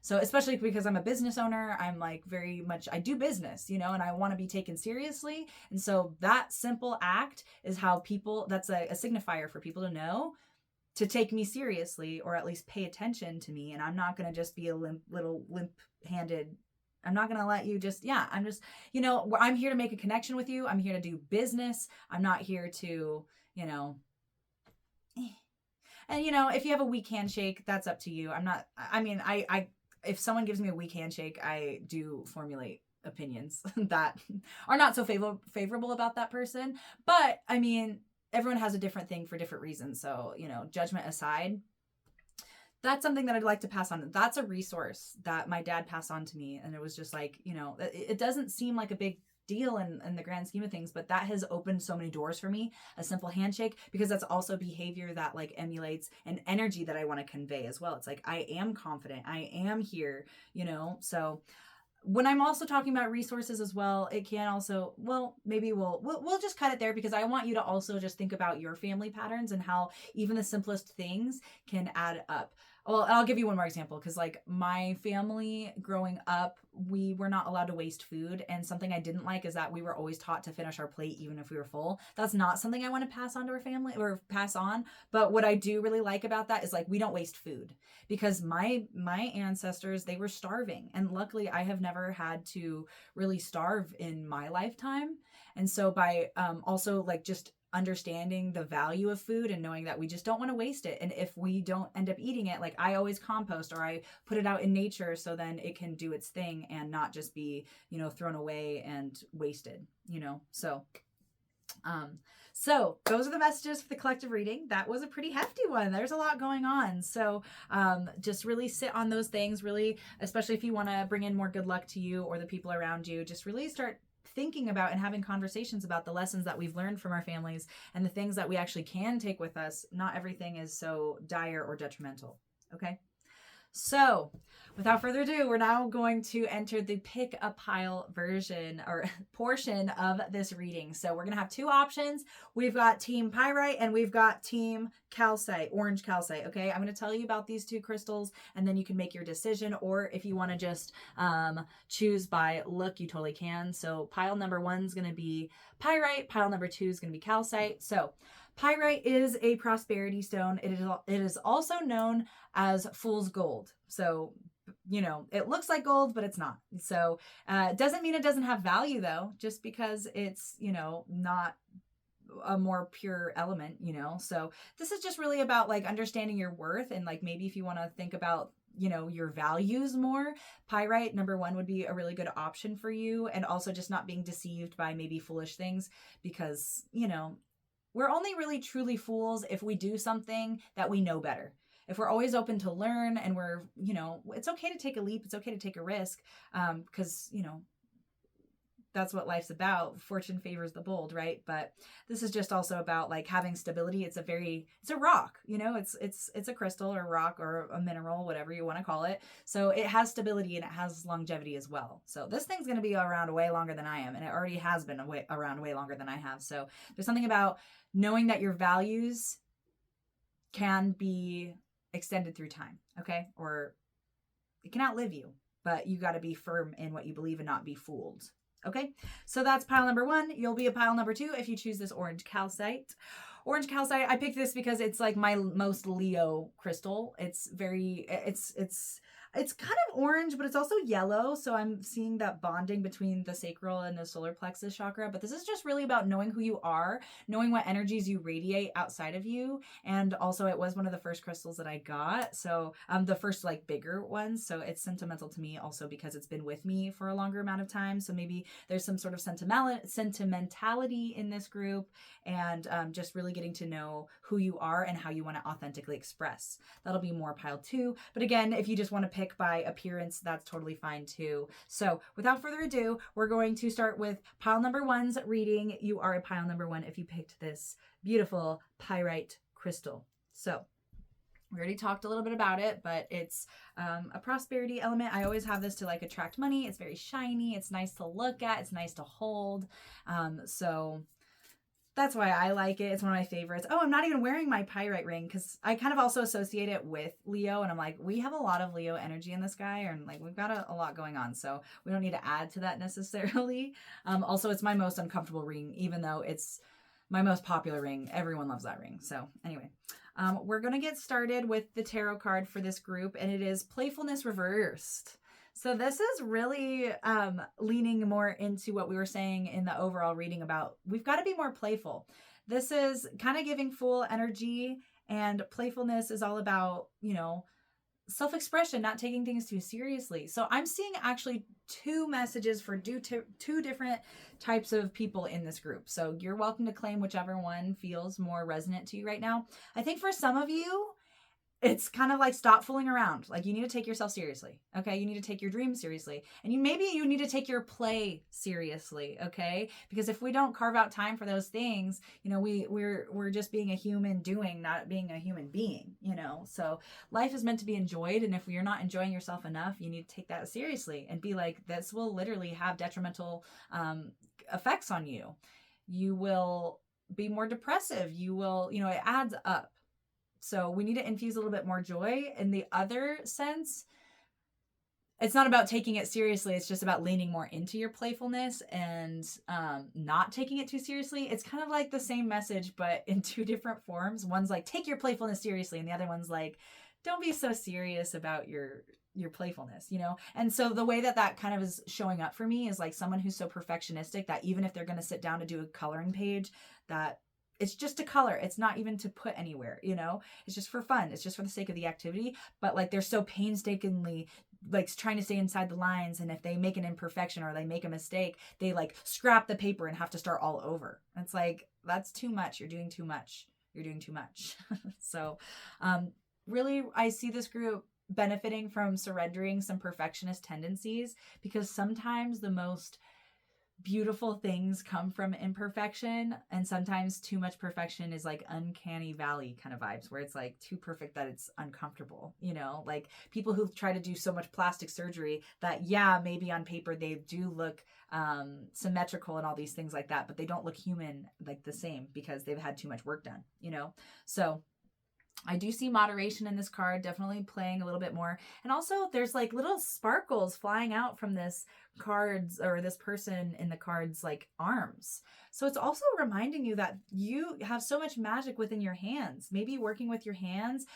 So especially because I'm a business owner, I'm like very much, I do business, you know, and I want to be taken seriously. And so that simple act is how people, that's a signifier for people to know to take me seriously, or at least pay attention to me. And I'm not going to just be a little limp-handed. I'm not going to let you just, I'm just, you know, I'm here to make a connection with you. I'm here to do business. I'm not here to, you know, and you know, if you have a weak handshake, that's up to you. I'm not, I mean, if someone gives me a weak handshake, I do formulate opinions that are not so favorable about that person. But I mean, everyone has a different thing for different reasons. So, you know, judgment aside, that's something that I'd like to pass on. That's a resource that my dad passed on to me. And it was just like, you know, it doesn't seem like a big deal in the grand scheme of things, but that has opened so many doors for me. A simple handshake, because that's also behavior that like emulates an energy that I want to convey as well. It's like, I am confident, I am here, you know. So when I'm also talking about resources as well, it can also, well, maybe we'll just cut it there, because I want you to also just think about your family patterns and how even the simplest things can add up. Well, I'll give you one more example, because like my family growing up, we were not allowed to waste food. And something I didn't like is that we were always taught to finish our plate even if we were full. That's not something I want to pass on to our family or pass on. But what I do really like about that is like, we don't waste food, because my ancestors, they were starving. And luckily I have never had to really starve in my lifetime. And so by also like just understanding the value of food and knowing that we just don't want to waste it. And if we don't end up eating it, like I always compost or I put it out in nature so then it can do its thing and not just be, you know, thrown away and wasted, you know. So those are the messages for the collective reading. That was a pretty hefty one. There's a lot going on. So just really sit on those things, really, especially if you want to bring in more good luck to you or the people around you, just really start thinking about and having conversations about the lessons that we've learned from our families and the things that we actually can take with us. Not everything is so dire or detrimental. Okay. So without further ado, we're now going to enter the pick a pile version or portion of this reading. So we're going to have two options. We've got team Pyrite and we've got team Calcite, orange Calcite. Okay. I'm going to tell you about these two crystals and then you can make your decision. Or if you want to just choose by look, you totally can. So pile number 1 is going to be Pyrite. Pile number 2 is going to be Calcite. So Pyrite is a prosperity stone. It is also known as fool's gold. So, you know, it looks like gold, but it's not. So it doesn't mean it doesn't have value though, just because it's, you know, not a more pure element, you know. So this is just really about like understanding your worth, and like maybe if you want to think about, you know, your values more, Pyrite number 1 would be a really good option for you. And also just not being deceived by maybe foolish things, because, you know, we're only really truly fools if we do something that we know better. If we're always open to learn and we're, you know, it's okay to take a leap. It's okay to take a risk, because, you know, that's what life's about. Fortune favors the bold, right? But this is just also about like having stability. It's a rock, you know, it's a crystal or rock or a mineral, whatever you want to call it. So it has stability and it has longevity as well. So this thing's going to be around way longer than I am. And it already has been around way longer than I have. So there's something about knowing that your values can be extended through time. Okay. Or it can outlive you, but you got to be firm in what you believe and not be fooled. Okay, so that's pile number 1. You'll be a pile number 2 if you choose this orange Calcite. Orange Calcite, I picked this because it's like my most Leo crystal. It's kind of orange, but it's also yellow. So I'm seeing that bonding between the sacral and the solar plexus chakra. But this is just really about knowing who you are, knowing what energies you radiate outside of you. And also it was one of the first crystals that I got. So the first like bigger ones. So it's sentimental to me also because it's been with me for a longer amount of time. So maybe there's some sort of sentimentality in this group, and just really getting to know who you are and how you want to authentically express. That'll be more pile 2. But again, if you just want to pick by appearance, that's totally fine too. So without further ado, we're going to start with pile number 1's reading. You are a pile number 1 if you picked this beautiful Pyrite crystal. So we already talked a little bit about it, but it's a prosperity element. I always have this to like attract money. It's very shiny. It's nice to look at. It's nice to hold. So that's why I like it. It's one of my favorites. Oh, I'm not even wearing my Pyrite ring because I kind of also associate it with Leo. And I'm like, we have a lot of Leo energy in this guy, and like we've got a lot going on. So we don't need to add to that necessarily. Also, it's my most uncomfortable ring, even though it's my most popular ring. Everyone loves that ring. So anyway, we're going to get started with the tarot card for this group, and it is Playfulness Reversed. So this is really leaning more into what we were saying in the overall reading about we've got to be more playful. This is kind of giving full energy, and playfulness is all about, you know, self-expression, not taking things too seriously. So I'm seeing actually two messages for two different types of people in this group. So you're welcome to claim whichever one feels more resonant to you right now. I think for some of you, it's kind of like, stop fooling around. Like, you need to take yourself seriously. Okay. You need to take your dreams seriously. And maybe you need to take your play seriously. Okay. Because if we don't carve out time for those things, you know, we're just being a human doing, not being a human being, you know? So life is meant to be enjoyed. And if you're not enjoying yourself enough, you need to take that seriously and be like, this will literally have detrimental effects on you. You will be more depressive. You will, you know, it adds up. So we need to infuse a little bit more joy. In the other sense, it's not about taking it seriously. It's just about leaning more into your playfulness and not taking it too seriously. It's kind of like the same message, but in two different forms. One's like, take your playfulness seriously. And the other one's like, don't be so serious about your playfulness, you know? And so the way that kind of is showing up for me is like someone who's so perfectionistic that even if they're going to sit down to do a coloring page, that it's just a color. It's not even to put anywhere, you know? It's just for fun. It's just for the sake of the activity. But like, they're so painstakingly like trying to stay inside the lines. And if they make an imperfection or they make a mistake, they like scrap the paper and have to start all over. And it's like, that's too much. You're doing too much. You're doing too much. So really, I see this group benefiting from surrendering some perfectionist tendencies, because sometimes the most beautiful things come from imperfection, and sometimes too much perfection is like uncanny valley kind of vibes, where it's like too perfect that it's uncomfortable, you know? Like people who try to do so much plastic surgery that, yeah, maybe on paper they do look symmetrical and all these things like that, but they don't look human like the same because they've had too much work done, you know? So I do see moderation in this card, definitely playing a little bit more. And also there's like little sparkles flying out from this cards, or this person in the cards, like arms. So it's also reminding you that you have so much magic within your hands. Maybe working with your hands,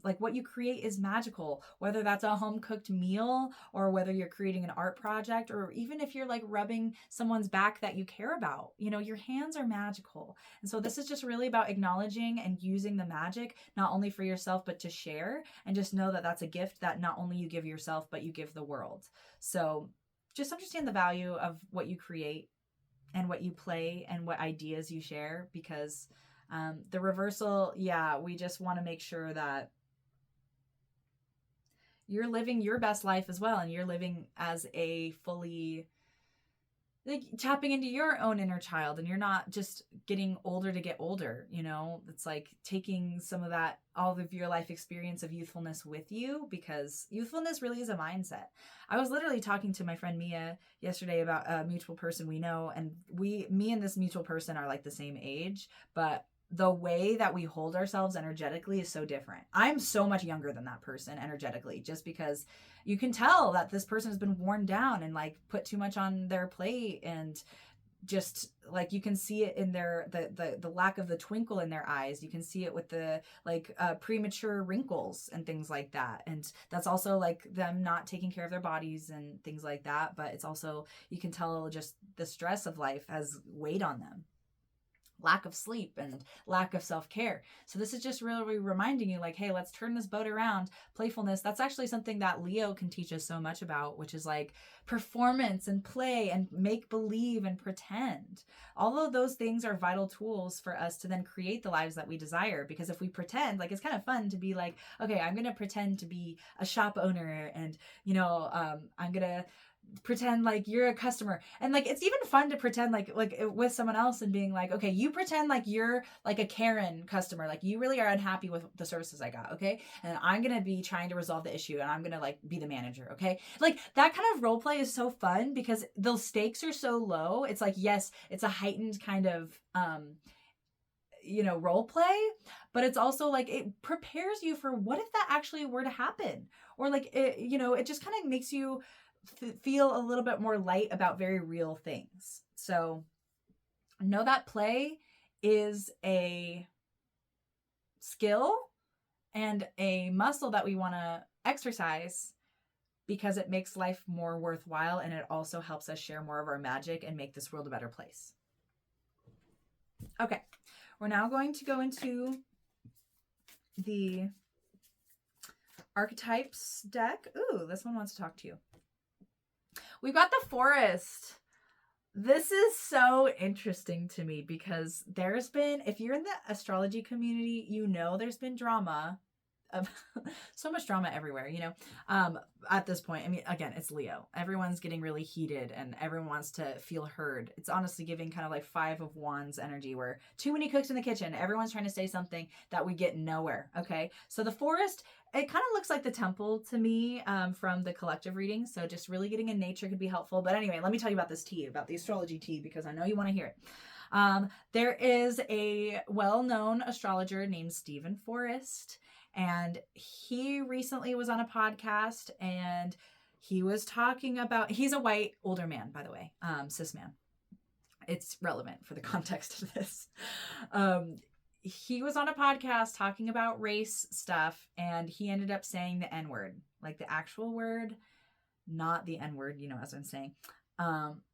like what you create is magical, whether that's a home cooked meal or whether you're creating an art project, or even if you're like rubbing someone's back that you care about, you know, your hands are magical. And so this is just really about acknowledging and using the magic, not only for yourself, but to share, and just know that that's a gift that not only you give yourself, but you give the world. So just understand the value of what you create and what you play and what ideas you share, because the reversal, yeah, we just want to make sure that you're living your best life as well, and you're living as a fully, like, tapping into your own inner child, and you're not just getting older to get older, you know? It's like taking some of that, all of your life experience of youthfulness with you, because youthfulness really is a mindset. I was literally talking to my friend Mia yesterday about a mutual person we know, and me and this mutual person are like the same age, but the way that we hold ourselves energetically is so different. I'm so much younger than that person energetically, just because you can tell that this person has been worn down and like put too much on their plate, and just like you can see it in their the lack of the twinkle in their eyes. You can see it with the like premature wrinkles and things like that, and that's also like them not taking care of their bodies and things like that. But it's also, you can tell just the stress of life has weighed on them, lack of sleep and lack of self-care. So this is just really reminding you, like, hey, let's turn this boat around. Playfulness, that's actually something that Leo can teach us so much about, which is like performance and play and make believe and pretend. All of those things are vital tools for us to then create the lives that we desire. Because if we pretend, like, it's kind of fun to be like, okay, I'm going to pretend to be a shop owner, and, you know, I'm going to pretend like you're a customer, and like it's even fun to pretend like with someone else, and being like, okay, you pretend like you're like a Karen customer, like you really are unhappy with the services I got, okay, and I'm gonna be trying to resolve the issue, and I'm gonna like be the manager, okay? Like that kind of role play is so fun because the stakes are so low. It's like, yes, it's a heightened kind of you know, role play, but it's also like it prepares you for what if that actually were to happen, or like it, you know, it just kind of makes you feel a little bit more light about very real things. So know that play is a skill and a muscle that we want to exercise, because it makes life more worthwhile, and it also helps us share more of our magic and make this world a better place. Okay, we're now going to go into the archetypes deck. Ooh, this one wants to talk to you. We've got the Forest. This is so interesting to me because there's been, if you're in the astrology community, you know there's been drama of so much drama everywhere, you know, at this point. I mean, again, it's Leo. Everyone's getting really heated and everyone wants to feel heard. It's honestly giving kind of like 5 of Wands energy where too many cooks in the kitchen. Everyone's trying to say something that we get nowhere. Okay. So the Forest, it kind of looks like the Temple to me, from the collective reading. So just really getting in nature could be helpful. But anyway, let me tell you about this tea, about the astrology tea, because I know you want to hear it. There is a well-known astrologer named Stephen Forrest. And he recently was on a podcast and he was talking about, he's a white older man, by the way, cis man. It's relevant for the context of this. He was on a podcast talking about race stuff and he ended up saying the N-word, like the actual word, not the N-word, you know, as I'm saying.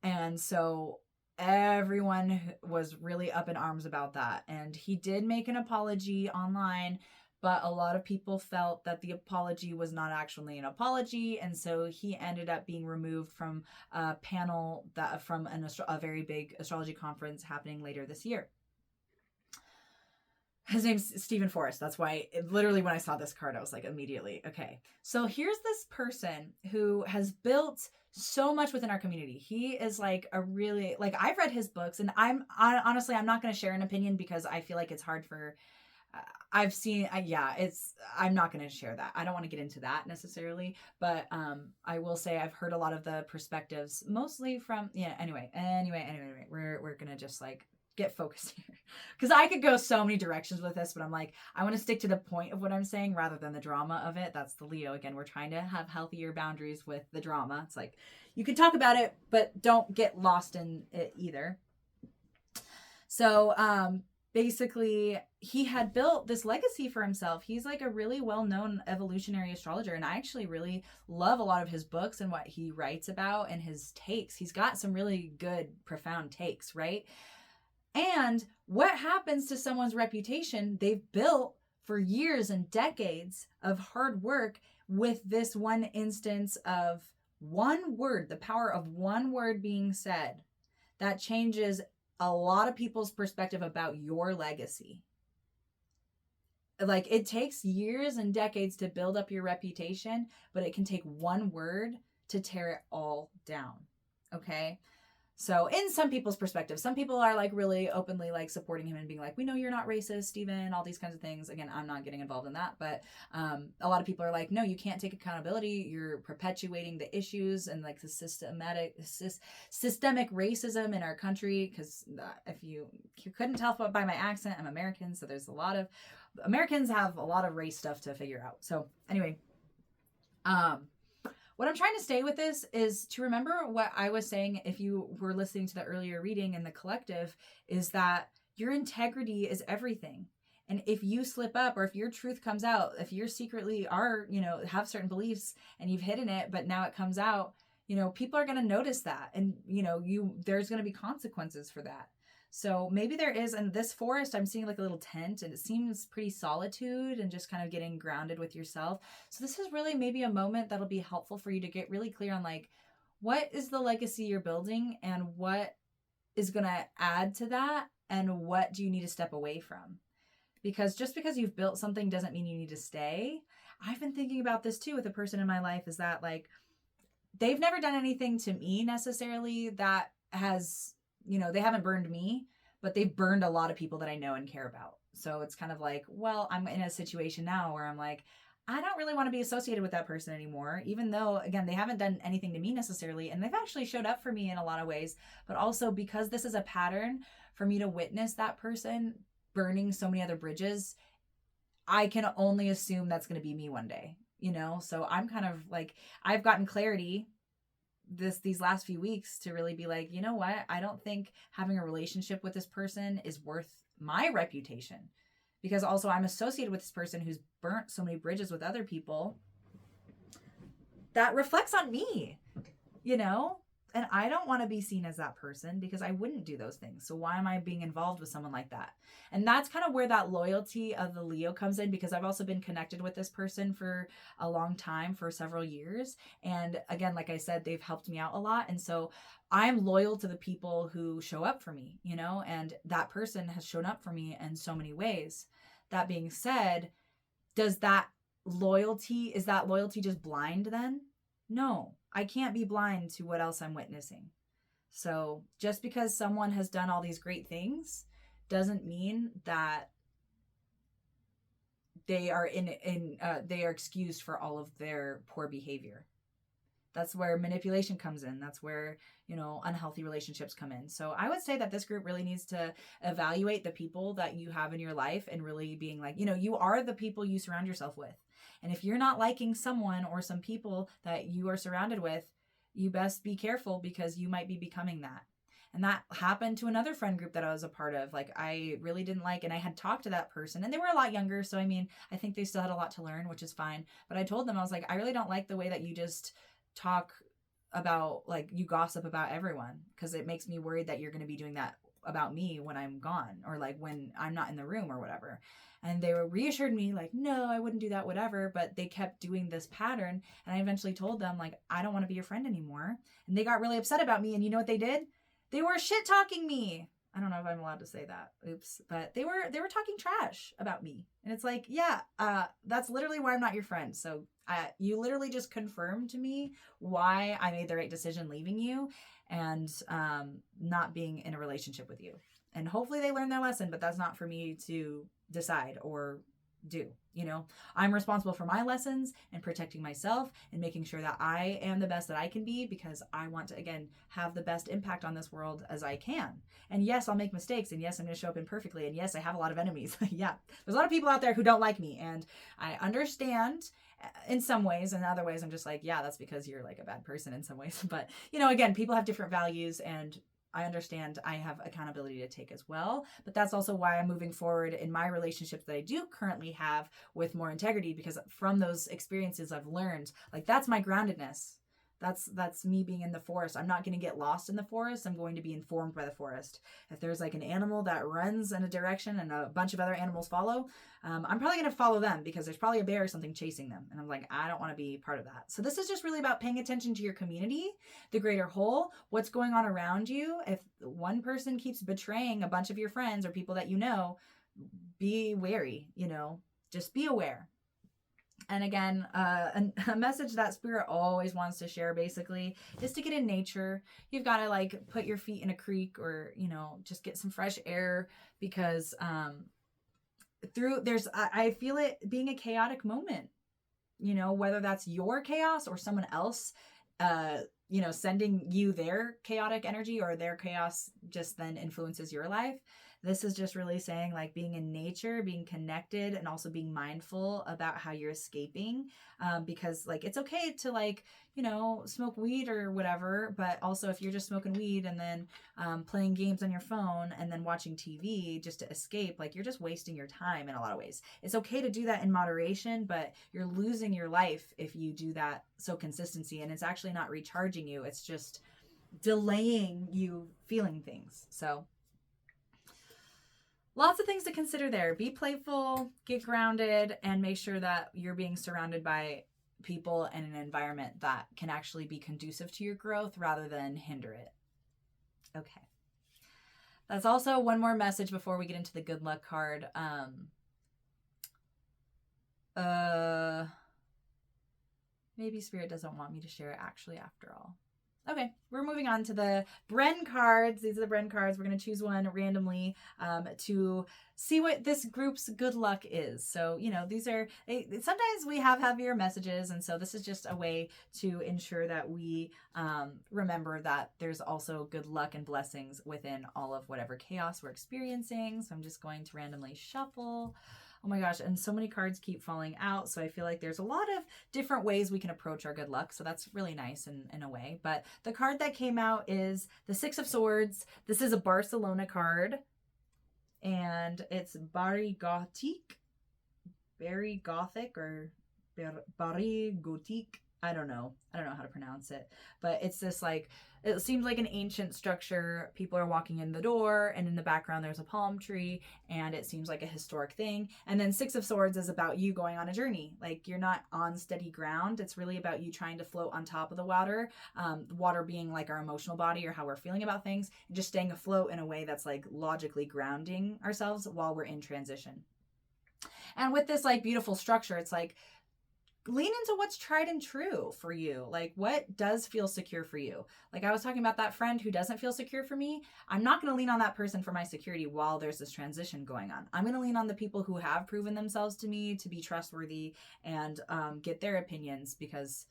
And so everyone was really up in arms about that. And he did make an apology online, but a lot of people felt that the apology was not actually an apology. And so he ended up being removed from a panel that from a very big astrology conference happening later this year. His name's Stephen Forrest. That's why literally when I saw this card, I was like, immediately, okay. So here's this person who has built so much within our community. He is like a really, like I've read his books and honestly, I'm not going to share an opinion because I feel like it's hard for, I've seen, I'm not going to share that. I don't want to get into that necessarily, but I will say I've heard a lot of the perspectives, mostly from, anyway, we're going to just like get focused here because I could go so many directions with this, but I'm like, I want to stick to the point of what I'm saying rather than the drama of it. That's the Leo. Again, we're trying to have healthier boundaries with the drama. It's like, you can talk about it, but don't get lost in it either. So, basically, he had built this legacy for himself. He's like a really well-known evolutionary astrologer, and I actually really love a lot of his books and what he writes about and his takes. He's got some really good, profound takes, right? And what happens to someone's reputation they've built for years and decades of hard work with this one instance of one word, the power of one word being said, that changes a lot of people's perspective about your legacy. Like it takes years and decades to build up your reputation, but it can take one word to tear it all down. Okay. So in some people's perspective, some people are like really openly like supporting him and being like, we know you're not racist, Stephen, all these kinds of things. Again, I'm not getting involved in that, but a lot of people are like, no, you can't take accountability. You're perpetuating the issues and like the systemic racism in our country. Because if you couldn't tell by my accent, I'm American. So there's a lot of Americans have a lot of race stuff to figure out. So anyway, what I'm trying to stay with this is to remember what I was saying if you were listening to the earlier reading in the collective, is that your integrity is everything. And if you slip up or if your truth comes out, if you're secretly have certain beliefs and you've hidden it, but now it comes out, people are going to notice that. And, there's going to be consequences for that. So maybe there is, and this forest, I'm seeing like a little tent and it seems pretty solitude and just kind of getting grounded with yourself. So this is really maybe a moment that'll be helpful for you to get really clear on like, what is the legacy you're building and what is going to add to that? And what do you need to step away from? Because just because you've built something doesn't mean you need to stay. I've been thinking about this too with a person in my life, is that like, they've never done anything to me necessarily that has, they haven't burned me, but they've burned a lot of people that I know and care about. So it's kind of like, well, I'm in a situation now where I'm like, I don't really want to be associated with that person anymore, even though, again, they haven't done anything to me necessarily. And they've actually showed up for me in a lot of ways, but also because this is a pattern for me to witness that person burning so many other bridges, I can only assume that's going to be me one day, So I'm kind of like, I've gotten clarity these last few weeks to really be like, you know what? I don't think having a relationship with this person is worth my reputation, because also I'm associated with this person who's burnt so many bridges with other people that reflects on me, And I don't want to be seen as that person because I wouldn't do those things. So why am I being involved with someone like that? And that's kind of where that loyalty of the Leo comes in, because I've also been connected with this person for a long time, for several years. And again, like I said, they've helped me out a lot. And so I'm loyal to the people who show up for me, you know, and that person has shown up for me in so many ways. That being said, is that loyalty just blind then? No, I can't be blind to what else I'm witnessing. So just because someone has done all these great things doesn't mean that they are they are excused for all of their poor behavior. That's where manipulation comes in. That's where, you know, unhealthy relationships come in. So I would say that this group really needs to evaluate the people that you have in your life and really being like, you know, you are the people you surround yourself with. And if you're not liking someone or some people that you are surrounded with, you best be careful, because you might be becoming that. And that happened to another friend group that I was a part of. Like, I really didn't like, and I had talked to that person, and they were a lot younger. So, I mean, I think they still had a lot to learn, which is fine. But I told them, I was like, I really don't like the way that you just talk about, like, you gossip about everyone, because it makes me worried that you're going to be doing that about me when I'm gone, or like when I'm not in the room or whatever. And they were reassured me like, no, I wouldn't do that, whatever. But they kept doing this pattern. And I eventually told them, like, I don't want to be your friend anymore. And they got really upset about me. And you know what they did? They were shit talking me. I don't know if I'm allowed to say that. Oops. But they were talking trash about me. And it's like, yeah, that's literally why I'm not your friend. So you literally just confirmed to me why I made the right decision leaving you and not being in a relationship with you. And hopefully they learn their lesson, but that's not for me to decide or do. You know, I'm responsible for my lessons and protecting myself and making sure that I am the best that I can be, because I want to, again, have the best impact on this world as I can. And yes, I'll make mistakes, and yes, I'm going to show up imperfectly, and yes, I have a lot of enemies. Yeah, there's a lot of people out there who don't like me, and I understand in some ways, and in other ways I'm just like, yeah, that's because you're like a bad person in some ways. But, you know, again, people have different values, and I understand I have accountability to take as well. But that's also why I'm moving forward in my relationships that I do currently have with more integrity, because from those experiences I've learned, like, that's my groundedness. That's me being in the forest. I'm not going to get lost in the forest. I'm going to be informed by the forest. If there's like an animal that runs in a direction and a bunch of other animals follow, I'm probably going to follow them, because there's probably a bear or something chasing them. And I'm like, I don't want to be part of that. So this is just really about paying attention to your community, the greater whole, what's going on around you. If one person keeps betraying a bunch of your friends or people that you know, be wary, you know, just be aware. And again, a message that Spirit always wants to share basically is to get in nature. You've got to like put your feet in a creek, or, you know, just get some fresh air, because I feel it being a chaotic moment, you know, whether that's your chaos or someone else, you know, sending you their chaotic energy, or their chaos just then influences your life. This is just really saying, like, being in nature, being connected, and also being mindful about how you're escaping. Because, like, it's okay to, like, you know, smoke weed or whatever. But also, if you're just smoking weed and then playing games on your phone and then watching TV just to escape, like, you're just wasting your time in a lot of ways. It's okay to do that in moderation, but you're losing your life if you do that so consistency. And it's actually not recharging you. It's just delaying you feeling things. So lots of things to consider there. Be playful, get grounded, and make sure that you're being surrounded by people and an environment that can actually be conducive to your growth rather than hinder it. Okay. That's also one more message before we get into the good luck card. Maybe Spirit doesn't want me to share it actually after all. Okay, we're moving on to the Bren cards. These are the Bren cards. We're going to choose one randomly to see what this group's good luck is. So, you know, sometimes we have heavier messages, and so this is just a way to ensure that we remember that there's also good luck and blessings within all of whatever chaos we're experiencing. So I'm just going to randomly shuffle. Oh my gosh, and so many cards keep falling out, so I feel like there's a lot of different ways we can approach our good luck, so that's really nice in a way. But the card that came out is the Six of Swords. This is a Barcelona card, and it's Barry Gothic, or Barry Gothic. I don't know how to pronounce it, but it's this like, it seems like an ancient structure. People are walking in the door, and in the background there's a palm tree, and it seems like a historic thing. And then Six of Swords is about you going on a journey. Like, you're not on steady ground. It's really about you trying to float on top of the water being like our emotional body or how we're feeling about things, and just staying afloat in a way that's like logically grounding ourselves while we're in transition. And with this like beautiful structure, it's like, lean into what's tried and true for you. Like, what does feel secure for you? Like, I was talking about that friend who doesn't feel secure for me. I'm not going to lean on that person for my security while there's this transition going on. I'm going to lean on the people who have proven themselves to me to be trustworthy, and get their opinions, because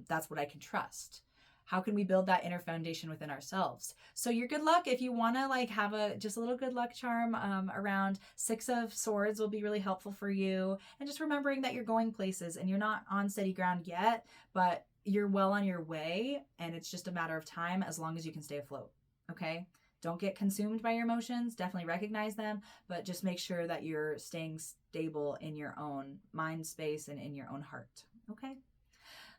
that's what I can trust. How can we build that inner foundation within ourselves? So your good luck, if you want to like have just a little good luck charm around Six of Swords, will be really helpful for you. And just remembering that you're going places and you're not on steady ground yet, but you're well on your way, and it's just a matter of time as long as you can stay afloat. Okay? Don't get consumed by your emotions. Definitely recognize them, but just make sure that you're staying stable in your own mind space and in your own heart. Okay?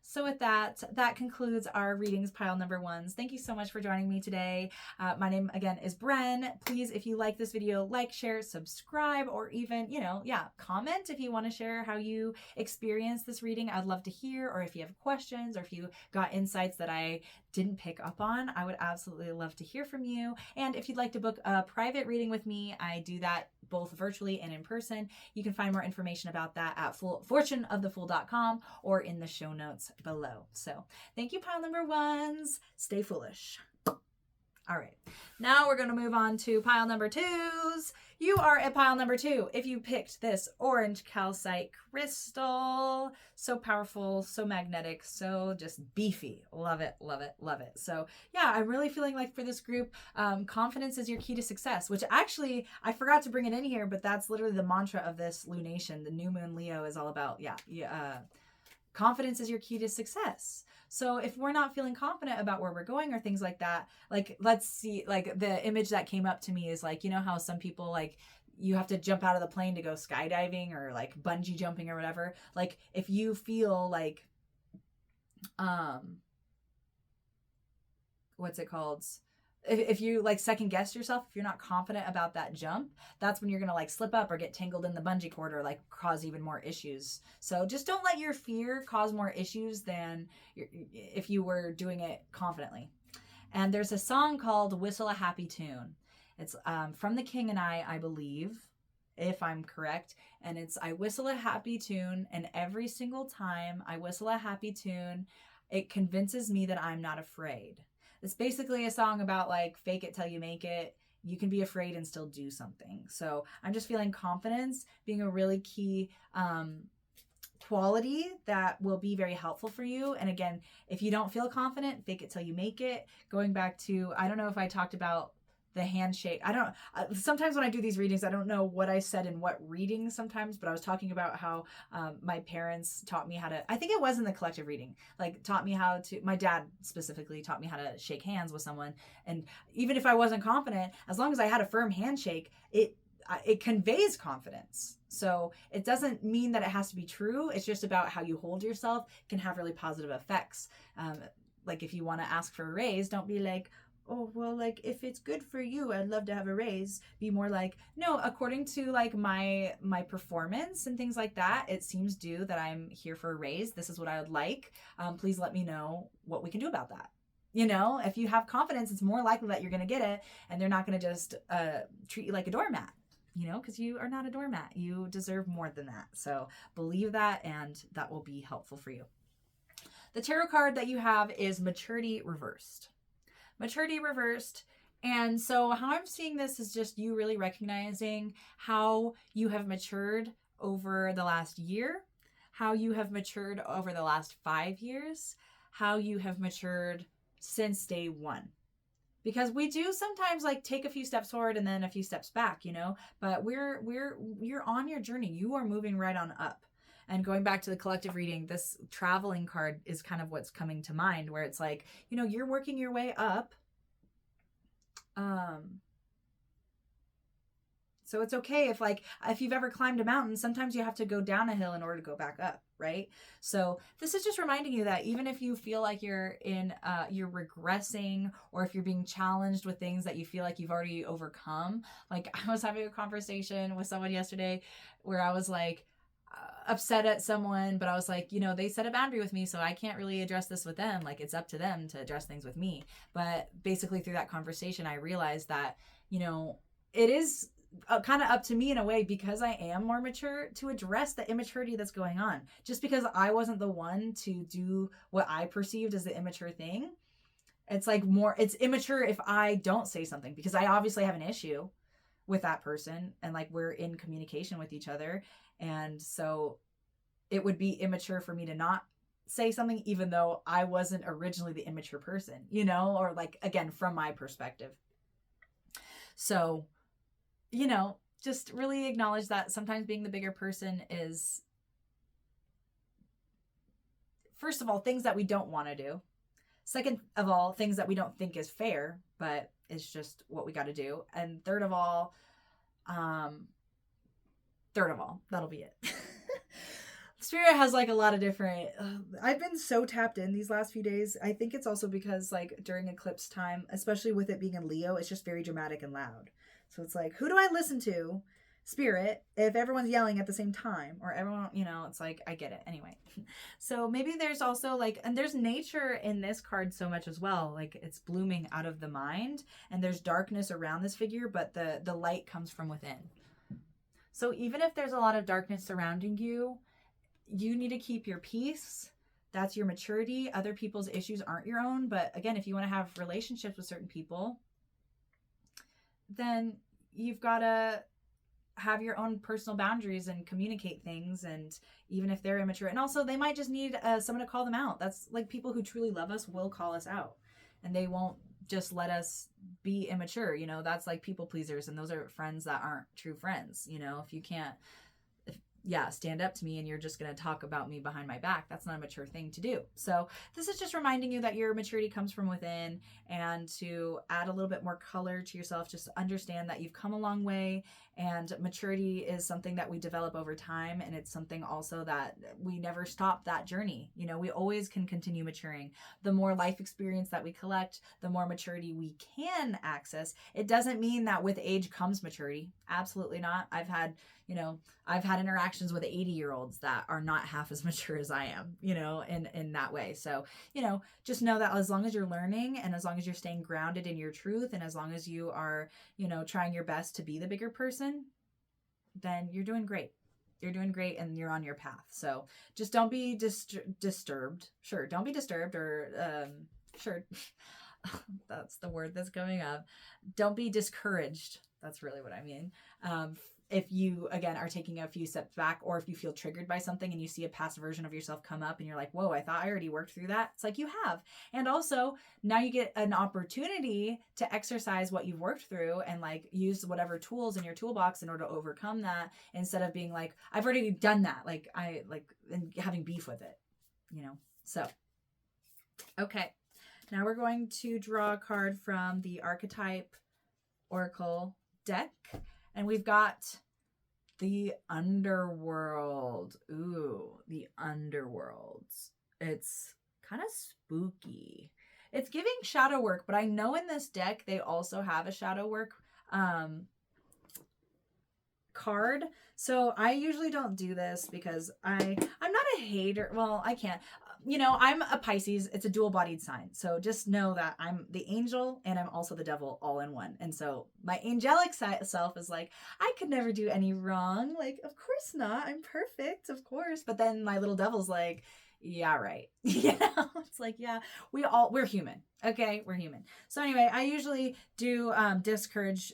So with that concludes our readings, pile number ones. Thank you so much for joining me today. My name again is Bren. Please, if you like this video, like, share, subscribe, or even, comment if you want to share how you experienced this reading. I'd love to hear, or if you have questions, or if you got insights that I didn't pick up on, I would absolutely love to hear from you. And if you'd like to book a private reading with me, I do that both virtually and in person. You can find more information about that at fortuneofthefool.com or in the show notes below. So thank you, pile number ones. Stay foolish. All right, now we're going to move on to pile number twos. You are at pile number 2 if you picked this orange calcite crystal. So powerful, so magnetic, so just beefy. Love it, love it, love it. So yeah, I'm really feeling like for this group, confidence is your key to success, which actually I forgot to bring it in here, but that's literally the mantra of this lunation. The new moon Leo is all about, confidence is your key to success. So if we're not feeling confident about where we're going or things like that, like, let's see, like the image that came up to me is like, you know how some people, like, you have to jump out of the plane to go skydiving or like bungee jumping or whatever. Like, if you feel like, what's it called? If you like second guess yourself, if you're not confident about that jump, that's when you're going to like slip up or get tangled in the bungee cord or like cause even more issues. So just don't let your fear cause more issues than if you were doing it confidently. And there's a song called Whistle a Happy Tune. It's from The King and I believe, if I'm correct. And it's, I whistle a happy tune, and every single time I whistle a happy tune, it convinces me that I'm not afraid. It's basically a song about like fake it till you make it. You can be afraid and still do something. So I'm just feeling confidence being a really key quality that will be very helpful for you. And again, if you don't feel confident, fake it till you make it. Going back to, I don't know if I talked about the handshake. Sometimes when I do these readings, I don't know what I said in what reading sometimes, but I was talking about how my parents taught me how to, I think it was in the collective reading, like taught me how to, my dad specifically taught me how to shake hands with someone. And even if I wasn't confident, as long as I had a firm handshake, it conveys confidence. So it doesn't mean that it has to be true. It's just about how you hold yourself can have really positive effects. Like if you want to ask for a raise, don't be like, oh, well, like, if it's good for you, I'd love to have a raise. Be more like, no, according to like my performance and things like that, it seems due that I'm here for a raise. This is what I would like. Please let me know what we can do about that. You know, if you have confidence, it's more likely that you're going to get it, and they're not going to just treat you like a doormat, you know, because you are not a doormat. You deserve more than that. So believe that, and that will be helpful for you. The tarot card that you have is Maturity Reversed. Maturity reversed. And so how I'm seeing this is just you really recognizing how you have matured over the last year, how you have matured over the last 5 years, how you have matured since day one. Because we do sometimes like take a few steps forward and then a few steps back, you know, but you're on your journey. You are moving right on up. And going back to the collective reading, this traveling card is kind of what's coming to mind, where it's like, you know, you're working your way up. So it's okay if you've ever climbed a mountain, sometimes you have to go down a hill in order to go back up, right? So this is just reminding you that even if you feel like you're regressing, or if you're being challenged with things that you feel like you've already overcome. Like, I was having a conversation with someone yesterday where I was like, upset at someone, but I was like, they set a boundary with me, so I can't really address this with them. Like, it's up to them to address things with me. But basically through that conversation, I realized that, it is kind of up to me in a way, because I am more mature, to address the immaturity that's going on. Just because I wasn't the one to do what I perceived as the immature thing, it's like it's immature if I don't say something, because I obviously have an issue with that person, and like, we're in communication with each other. And so it would be immature for me to not say something, even though I wasn't originally the immature person, or like, again, from my perspective. So, just really acknowledge that sometimes being the bigger person is, first of all, things that we don't want to do. Second of all, things that we don't think is fair, but it's just what we got to do. And third of all, that'll be it. Spirit has like a lot of different, I've been so tapped in these last few days. I think it's also because like during eclipse time, especially with it being in Leo, it's just very dramatic and loud. So it's like, who do I listen to, Spirit, if everyone's yelling at the same time, or everyone, it's like, I get it anyway. So maybe there's also like, and there's nature in this card so much as well. Like, it's blooming out of the mind, and there's darkness around this figure, but the light comes from within. So even if there's a lot of darkness surrounding you, you need to keep your peace. That's your maturity. Other people's issues aren't your own. But again, if you want to have relationships with certain people, then you've got to have your own personal boundaries and communicate things. And even if they're immature, and also they might just need someone to call them out. That's like, people who truly love us will call us out, and they won't just let us be immature. That's like people pleasers, and those are friends that aren't true friends. If you can't stand up to me and you're just going to talk about me behind my back, that's not a mature thing to do. So this is just reminding you that your maturity comes from within, and to add a little bit more color to yourself, just understand that you've come a long way, and maturity is something that we develop over time. And it's something also that we never stop that journey. We always can continue maturing. The more life experience that we collect, the more maturity we can access. It doesn't mean that with age comes maturity. Absolutely not. I've had interactions with 80-year-olds that are not half as mature as I am, in that way. So, just know that as long as you're learning, and as long as you're staying grounded in your truth, and as long as you are, trying your best to be the bigger person, then you're doing great. You're doing great, and you're on your path. So just don't be disturbed. Sure. Don't be disturbed, or, sure. That's the word that's coming up. Don't be discouraged. That's really what I mean. If you, again, are taking a few steps back, or if you feel triggered by something and you see a past version of yourself come up and you're like, whoa, I thought I already worked through that. It's like, you have. And also now you get an opportunity to exercise what you've worked through, and like use whatever tools in your toolbox in order to overcome that, instead of being like, I've already done that. And having beef with it, So, okay. Now we're going to draw a card from the Archetype Oracle deck. And we've got the Underworld. Ooh, the Underworld. It's kind of spooky. It's giving shadow work, but I know in this deck they also have a shadow work card. So I usually don't do this because I'm not a hater. Well, I can't. I'm a Pisces. It's a dual-bodied sign. So just know that I'm the angel and I'm also the devil all in one. And so my angelic self is like, I could never do any wrong. Like, of course not. I'm perfect, of course. But then my little devil's like, yeah, right. It's like, yeah, we're human. Okay, we're human. So anyway, I usually do discourage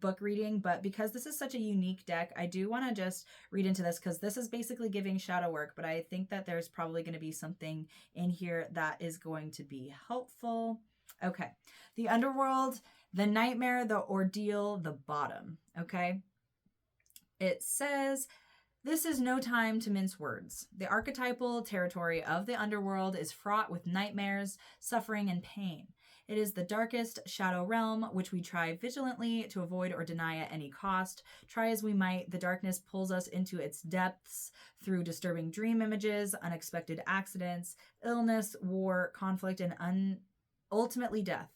book reading, but because this is such a unique deck, I do want to just read into this, because this is basically giving shadow work, but I think that there's probably going to be something in here that is going to be helpful. Okay, the Underworld, the nightmare, the ordeal, the bottom. Okay, it says, this is no time to mince words. The archetypal territory of the underworld is fraught with nightmares, suffering, and pain. It is the darkest shadow realm, which we try vigilantly to avoid or deny at any cost. Try as we might, the darkness pulls us into its depths through disturbing dream images, unexpected accidents, illness, war, conflict, and ultimately death.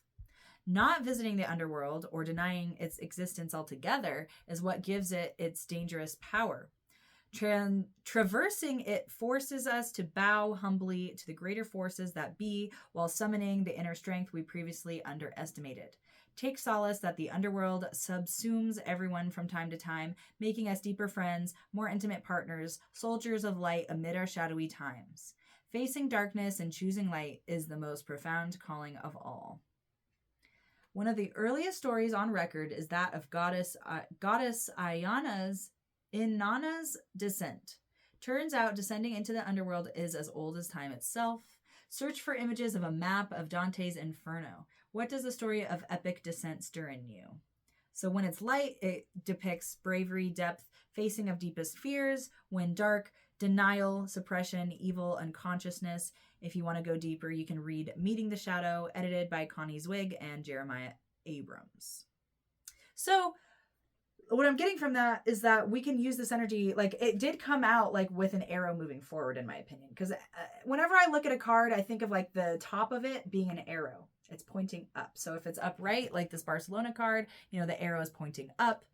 Not visiting the underworld or denying its existence altogether is what gives it its dangerous power. Traversing it forces us to bow humbly to the greater forces that be, while summoning the inner strength we previously underestimated. Take solace that the underworld subsumes everyone from time to time, making us deeper friends, more intimate partners, soldiers of light amid our shadowy times. Facing darkness and choosing light is the most profound calling of all. One of the earliest stories on record is that of goddess Inanna's descent. Turns out descending into the underworld is as old as time itself. Search for images of a map of Dante's Inferno. What does the story of epic descent stir in you? So when it's light, it depicts bravery, depth, facing of deepest fears. When dark, denial, suppression, evil, unconsciousness. If you want to go deeper, you can read Meeting the Shadow, edited by Connie Zwig and Jeremiah Abrams. So what I'm getting from that is that we can use this energy, like it did come out like with an arrow moving forward, in my opinion, because whenever I look at a card, I think of like the top of it being an arrow. It's pointing up. So if it's upright, like this Barcelona card, you know, the arrow is pointing up.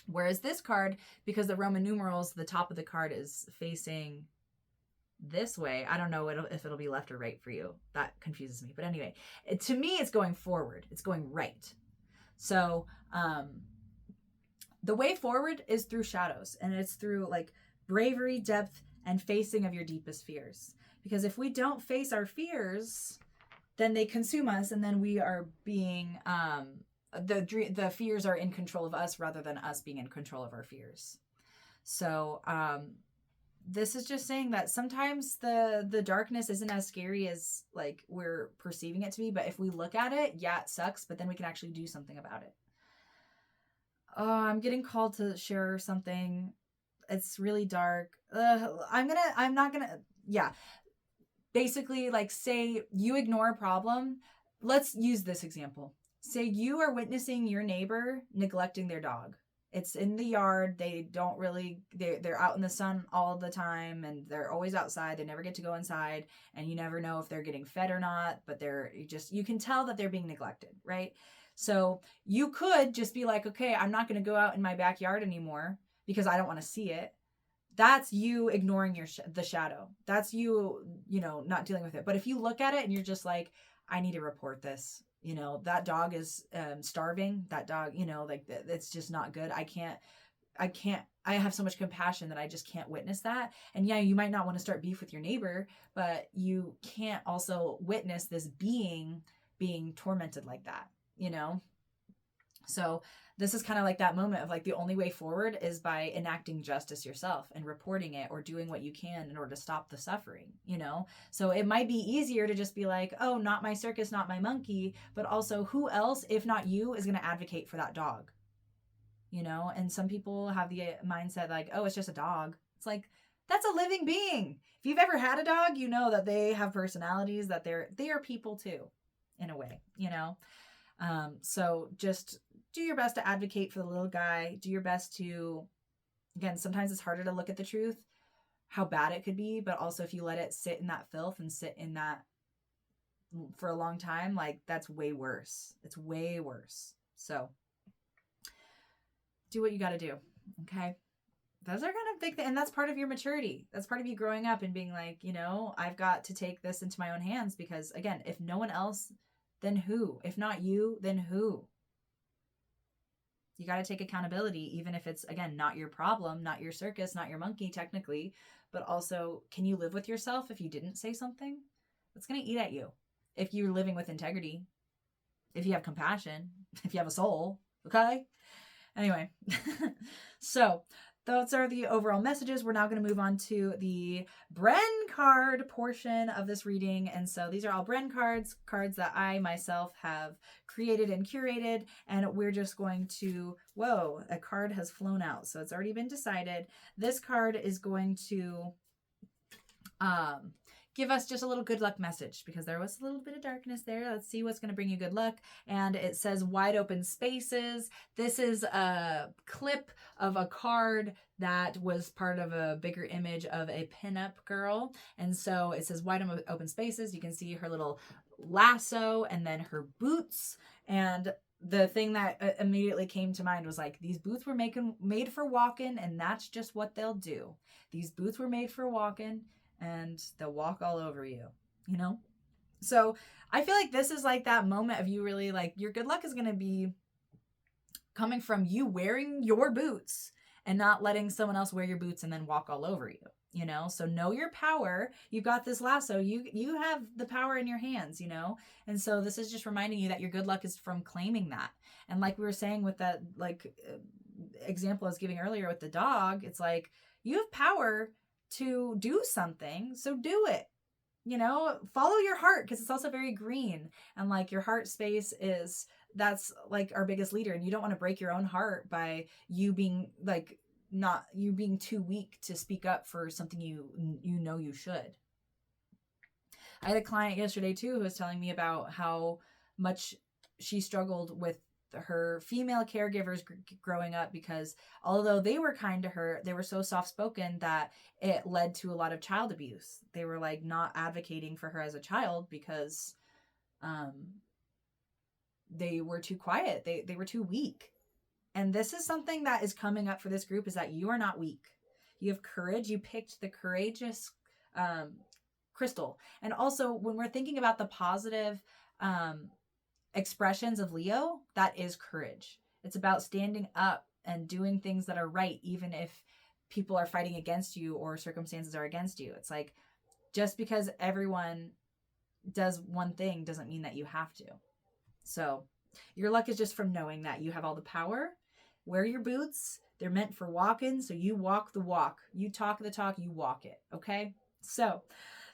Whereas this card, because the Roman numerals, the top of the card is facing this way. I don't know if it'll be left or right for you. That confuses me. But anyway, to me, it's going forward. It's going right. So, the way forward is through shadows, and it's through like bravery, depth, and facing of your deepest fears. Because if we don't face our fears, then they consume us, and then we are being the fears are in control of us rather than us being in control of our fears. So this is just saying that sometimes the darkness isn't as scary as like we're perceiving it to be, but if we look at it, yeah, it sucks, but then we can actually do something about it. I'm getting called to share something. It's really dark. Basically, like, say you ignore a problem. Let's use this example. Say you are witnessing your neighbor neglecting their dog. It's in the yard. They're out in the sun all the time, and they're always outside. They never get to go inside, and you never know if they're getting fed or not, but you can tell that they're being neglected, right? So you could just be like, okay, I'm not going to go out in my backyard anymore because I don't want to see it. That's you ignoring the shadow. That's you, not dealing with it. But if you look at it and you're just like, I need to report this, that dog is starving. That dog, it's just not good. I have so much compassion that I just can't witness that. And yeah, you might not want to start beef with your neighbor, but you can't also witness this being tormented like that. So this is kind of like that moment of like the only way forward is by enacting justice yourself and reporting it or doing what you can in order to stop the suffering, So it might be easier to just be like, oh, not my circus, not my monkey, but also who else, if not you, is going to advocate for that dog, And some people have the mindset like, oh, it's just a dog. It's like, that's a living being. If you've ever had a dog, you know that they have personalities, that they are people too, in a way, So just do your best to advocate for the little guy. Do your best to, again, sometimes it's harder to look at the truth, how bad it could be, but also if you let it sit in that filth and sit in that for a long time, like that's way worse. It's way worse. So do what you got to do. Okay. Those are kind of big things. And that's part of your maturity. That's part of you growing up and being like, I've got to take this into my own hands because again, if no one else, then who? If not you, then who? You got to take accountability, even if it's, again, not your problem, not your circus, not your monkey, technically, but also, can you live with yourself if you didn't say something? It's going to eat at you. If you're living with integrity, if you have compassion, if you have a soul, okay? Anyway, so those are the overall messages. We're now going to move on to the Bren card portion of this reading. And so these are all Bren cards that I myself have created and curated. And we're just going to, whoa, a card has flown out. So it's already been decided. This card is going to give us just a little good luck message, because there was a little bit of darkness there. Let's see what's going to bring you good luck. And it says wide open spaces. This is a clip of a card that was part of a bigger image of a pinup girl. And so it says wide open spaces. You can see her little lasso and then her boots. And the thing that immediately came to mind was like, these boots were made for walking, and that's just what they'll do. These boots were made for walking, and they'll walk all over you, you know? So I feel like this is like that moment of you really like, your good luck is going to be coming from you wearing your boots and not letting someone else wear your boots and then walk all over you, you know? So know your power. You've got this lasso. You have the power in your hands, you know? And so this is just reminding you that your good luck is from claiming that. And like we were saying with that, like example I was giving earlier with the dog, it's like, you have power to do something, so do it. You know, follow your heart, because it's also very green, and like your heart space that's like our biggest leader, and you don't want to break your own heart by you being like, not you being too weak to speak up for something you know you should. I had a client yesterday too who was telling me about how much she struggled with her female caregivers growing up, because although they were kind to her, they were so soft-spoken that it led to a lot of child abuse. They were like not advocating for her as a child because they were too quiet. They were too weak. And this is something that is coming up for this group, is that you are not weak. You have courage. You picked the courageous crystal. And also, when we're thinking about the positive expressions of Leo, that is courage. It's about standing up and doing things that are right, even if people are fighting against you or circumstances are against you. It's like, just because everyone does one thing doesn't mean that you have to. So your luck is just from knowing that you have all the power. Wear your boots. They're meant for walking, so you walk the walk. You talk the talk, you walk it. Okay? So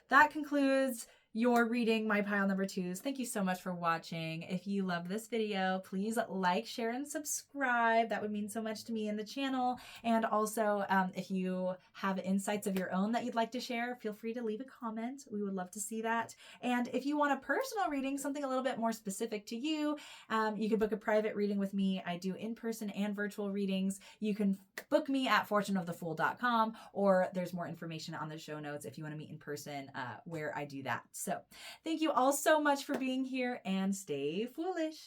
that concludes your reading, my pile number 2s. Thank you so much for watching. If you love this video, please like, share, and subscribe. That would mean so much to me and the channel. And also, if you have insights of your own that you'd like to share, feel free to leave a comment. We would love to see that. And if you want a personal reading, something a little bit more specific to you, you can book a private reading with me. I do in-person and virtual readings. You can book me at fortuneofthefool.com, or there's more information on the show notes if you want to meet in person where I do that. So thank you all so much for being here, and stay foolish.